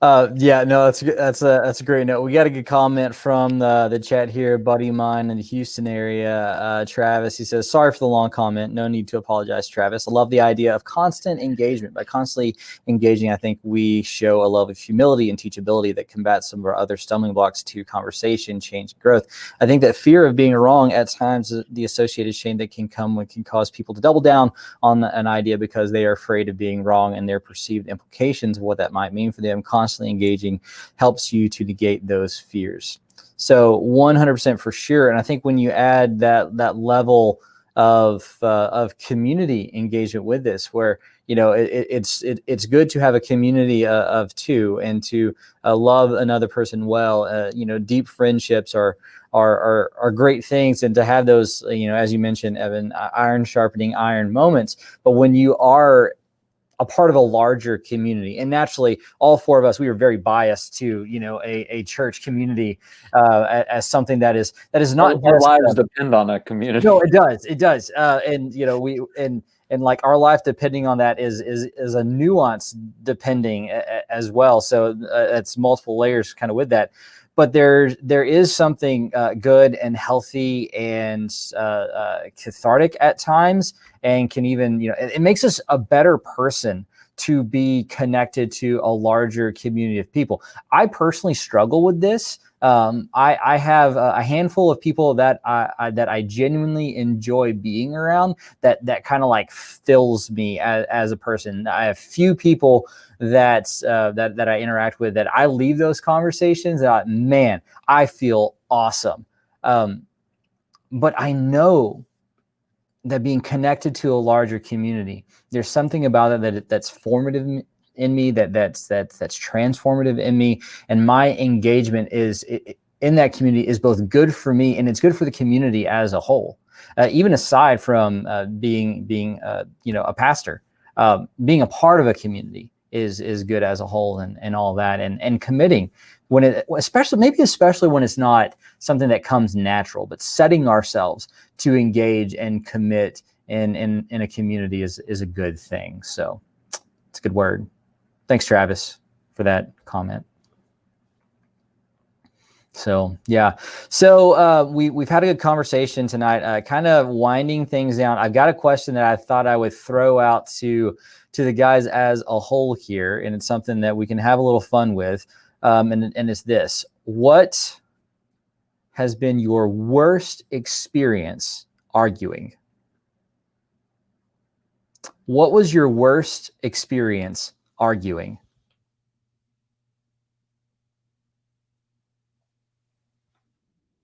Yeah, no, that's good. That's a great note. We got a good comment from the chat here, buddy of mine in the Houston area, Travis. He says, "Sorry for the long comment. No need to apologize, Travis. I love the idea of constant engagement. By constantly engaging, I think we show a love of humility and teachability that combats some of our other stumbling blocks to conversation, change, and growth. I think that fear of being wrong at times, the associated shame that can come, can cause people to double down on an idea because they are afraid of being wrong and their perceived implications of what that might mean for them. Constantly engaging helps you to negate those fears." So 100% for sure. And I think when you add that level of community engagement with this, where it's good to have a community of two and to love another person well. Deep friendships are great things, and to have those, as you mentioned, Evan, iron sharpening iron moments. But when you are a part of a larger community, and naturally all four of us, we were very biased to a church community as something that is not our lives depend on a community. No, it does. And like our life depending on that is a nuance depending as well. So it's multiple layers kind of with that. But there is something good and healthy and cathartic at times, and can even, it makes us a better person to be connected to a larger community of people. I personally struggle with this. I have a handful of people that I genuinely enjoy being around, that kind of like fills me as a person. I have few people that I interact with that I leave those conversations man, I feel awesome. But I know that being connected to a larger community, there's something about it that's formative in me, that's transformative in me, and my engagement in that community is both good for me and it's good for the community as a whole. Even aside from being a pastor, being a part of a community is good as a whole, and all that, and committing when especially when it's not something that comes natural, but setting ourselves to engage and commit in a community is a good thing. So it's a good word. Thanks, Travis, for that comment. So yeah, so we've had a good conversation tonight, kind of winding things down. I've got a question that I thought I would throw out to the guys as a whole here, and it's something that we can have a little fun with, and it's this: what has been your worst experience arguing? What was your worst experience arguing?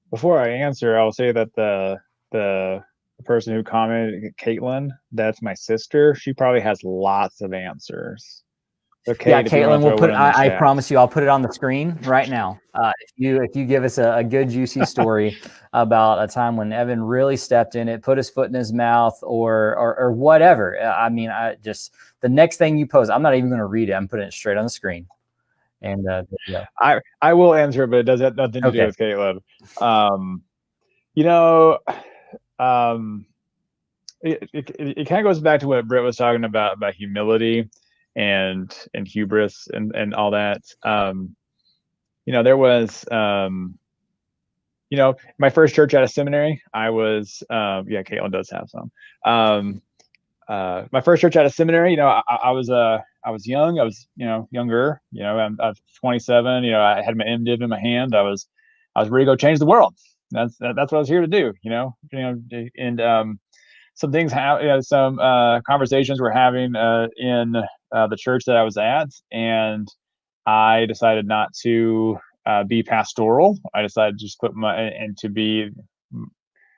Before I answer, I'll say that the person who commented, Caitlin, that's my sister. She probably has lots of answers. Okay, yeah, Caitlin, we'll put. I promise you, I'll put it on the screen right now. If you give us a good juicy story about a time when Evan really stepped in it, put his foot in his mouth, or whatever. I mean, the next thing you post, I'm not even going to read it. I'm putting it straight on the screen. And yeah, I will answer, but it does have nothing to do with Caitlin. It kind of goes back to what Britt was talking about humility and hubris and all that. There was my first church at a seminary. I was Caitlin does have some. My first church at a seminary, I was young. I was, younger. I was 27. I had my MDiv in my hand. I was ready to go change the world. That's what I was here to do. And some things some conversations we're having in the church that I was at, and I decided not to be pastoral. I decided to just to be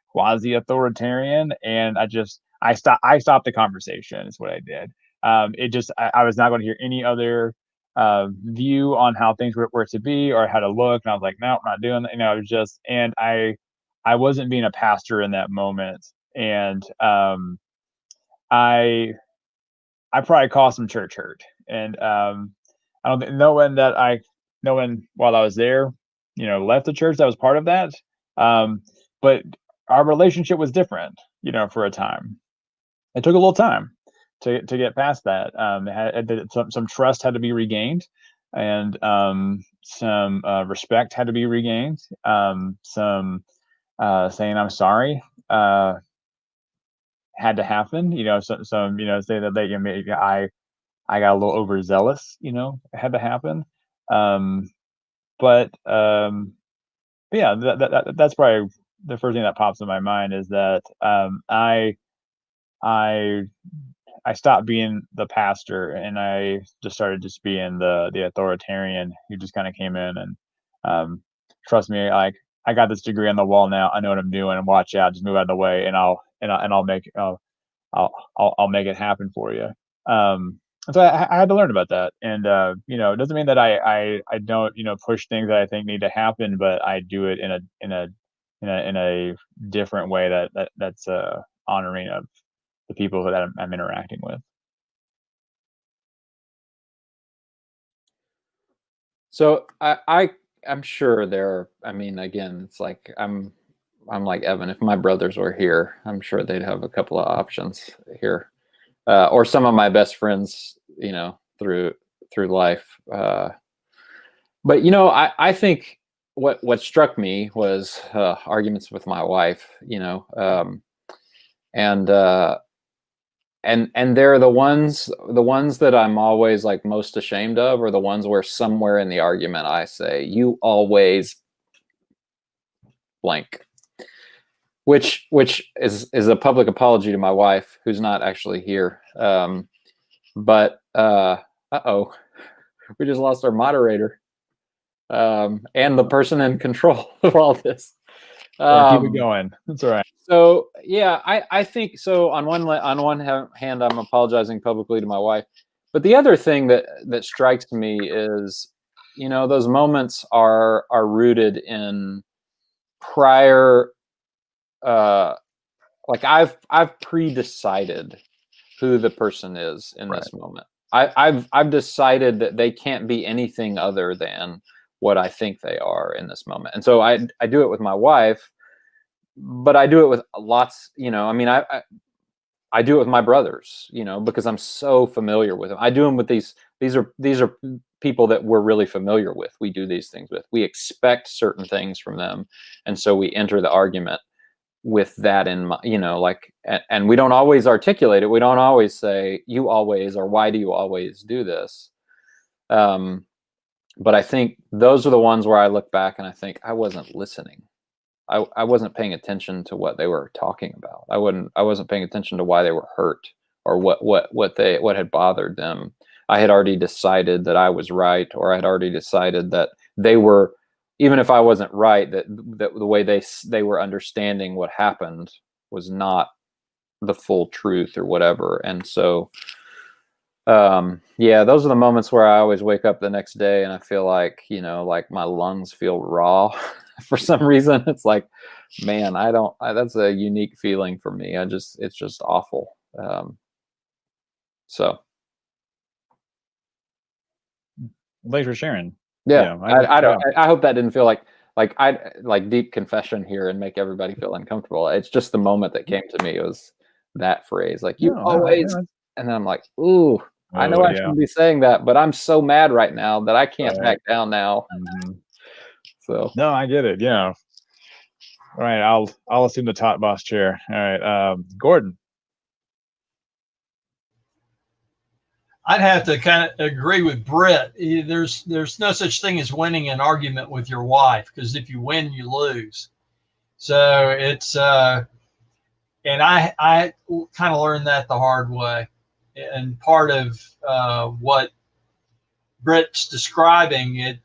quasi-authoritarian, and I stopped the conversation is what I did. I was not going to hear any other view on how things were to be or how to look, and I was like, no, I'm not doing that. It was just, and I wasn't being a pastor in that moment, and I probably caused some church hurt, and I don't think no one while I was there, left the church that was part of that, but our relationship was different, for a time. It took a little time to get past that. Some trust had to be regained, and some respect had to be regained. Some saying I'm sorry had to happen. Some say that maybe I got a little overzealous. Had to happen. But yeah, that's probably the first thing that pops in my mind is that I stopped being the pastor and I just started just being the authoritarian who just kind of came in and trust me, like I got this degree on the wall now. I know what I'm doing. Watch out, just move out of the way, and I'll make it happen for you. So I had to learn about that, and it doesn't mean that I don't push things that I think need to happen, but I do it in a different way that's honoring of the people that I'm interacting with. So I'm sure I mean, again, it's like I'm like Evan. If my brothers were here, I'm sure they'd have a couple of options here, or some of my best friends, through life. But I think what struck me was arguments with my wife. And they're the ones that I'm always like most ashamed of, are the ones where somewhere in the argument I say, "You always blank," which is a public apology to my wife, who's not actually here. But uh-oh, we just lost our moderator, and the person in control of all this. Keep it going. That's all right. So yeah, I think so. On one hand, I'm apologizing publicly to my wife, but the other thing that strikes me is, those moments are rooted in prior. Like I've pre-decided who the person is in this moment. I've decided that they can't be anything other than what I think they are in this moment, and so I do it with my wife. But I do it with lots, I mean, I do it with my brothers, because I'm so familiar with them. I do them with these are people that we're really familiar with. We do these things with. We expect certain things from them, and so we enter the argument with that in mind, and we don't always articulate it. We don't always say "you always" or "why do you always do this." But I think those are the ones where I look back and I think I wasn't listening. I wasn't paying attention to what they were talking about. I wasn't paying attention to why they were hurt or what had bothered them. I had already decided that I was right, or I had already decided that they were, even if I wasn't right, that the way they were understanding what happened was not the full truth or whatever. And so, yeah, those are the moments where I always wake up the next day and I feel like, like my lungs feel raw. For some reason. It's like, man, that's a unique feeling for me. It's just awful. So Thanks for sharing. Yeah, I hope that didn't feel like deep confession here and make everybody feel uncomfortable. It's just the moment that came to me. It was that phrase, like "you always," and then I'm like, ooh, I know I shouldn't be saying that, but I'm so mad right now that I can't back down now. Mm-hmm. So no, I get it. Yeah. All right, I'll assume the top boss chair. All right, Gordon. I'd have to kind of agree with Brett. There's no such thing as winning an argument with your wife, because if you win, you lose. So it's and I kind of learned that the hard way. And part of what Brett's describing,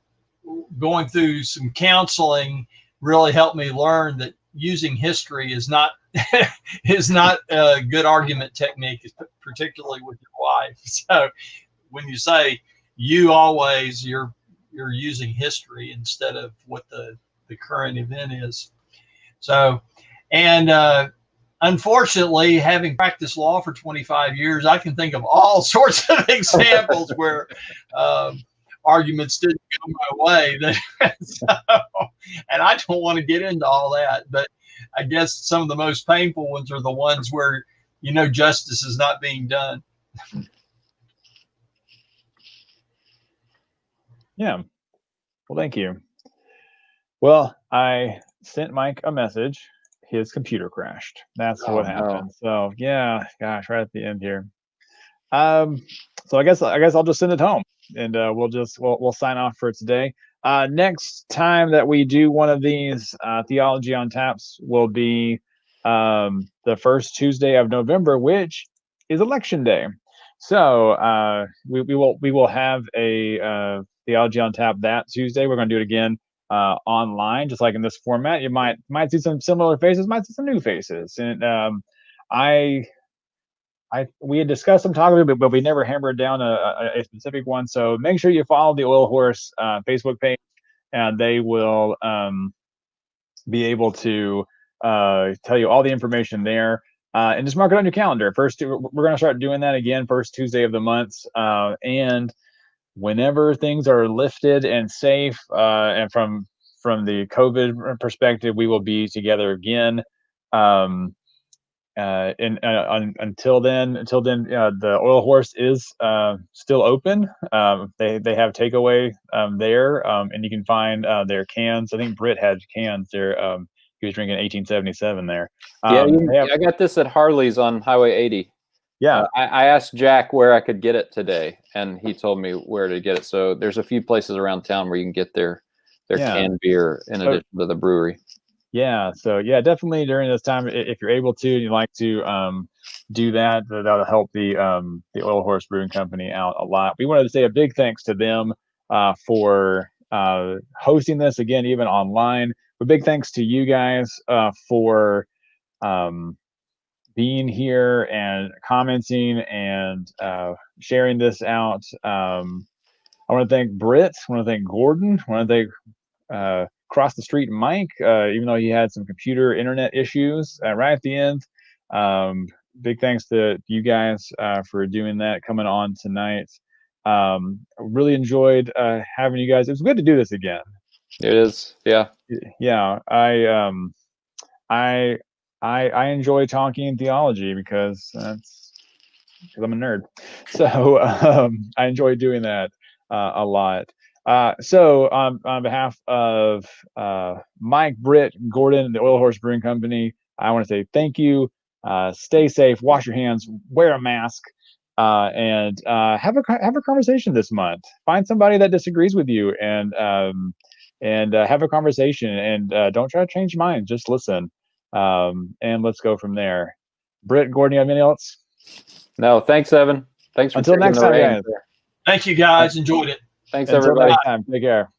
going through some counseling really helped me learn that using history is not a good argument technique, particularly with your wife. So when you say "you always," you're using history instead of what the current event is. So, and unfortunately, having practiced law for 25 years, I can think of all sorts of examples where arguments didn't go my way. And I don't want to get into all that, but I guess some of the most painful ones are the ones where justice is not being done. Yeah. Well, thank you. Well, I sent Mike a message. His computer crashed. That's what happened. So yeah, gosh, right at the end here. So I guess I'll just send it home, and we'll sign off for today. Next time that we do one of these Theology on Taps will be the first Tuesday of November, which is Election Day. So we will have a Theology on Tap that Tuesday. We're going to do it again online, just like in this format. You might see some similar faces, might see some new faces, and we had discussed some topics, but we never hammered down a specific one. So make sure you follow the Oil Horse Facebook page, and they will be able to tell you all the information there. And just mark it on your calendar. We're going to start doing that again, first Tuesday of the month. And whenever things are lifted and safe, and from the COVID perspective, we will be together again. Until then, the Oil Horse is still open. They have takeaway there, and you can find their cans. I think Britt had cans there. He was drinking 1877 there. I got this at Harley's on Highway 80. Yeah, I asked Jack where I could get it today, and he told me where to get it. So there's a few places around town where you can get their canned beer in addition to the brewery. Yeah, so yeah, definitely during this time, if you're able to, and you'd like to do that, that'll help the Oil Horse Brewing Company out a lot. We wanted to say a big thanks to them for hosting this again, even online. But big thanks to you guys for being here and commenting and sharing this out. I want to thank Britt. I want to thank Gordon. I want to thank across the street Mike, even though he had some computer internet issues right at the end. Big thanks to you guys for doing that, coming on tonight. Really enjoyed having you guys. It was good to do this again. It is, yeah. I enjoy talking theology because I'm a nerd. So I enjoy doing that a lot. So on behalf of Mike, Britt, Gordon, and the Oil Horse Brewing Company, I want to say thank you. Stay safe, wash your hands, wear a mask, and have a conversation this month. Find somebody that disagrees with you, and have a conversation. And don't try to change your mind. Just listen, and let's go from there. Britt, Gordon, you have anything else? No, thanks, Evan. Thanks for until next time, guys. Thank you, guys. Enjoyed it. Thanks, Until everybody. next time. Take care.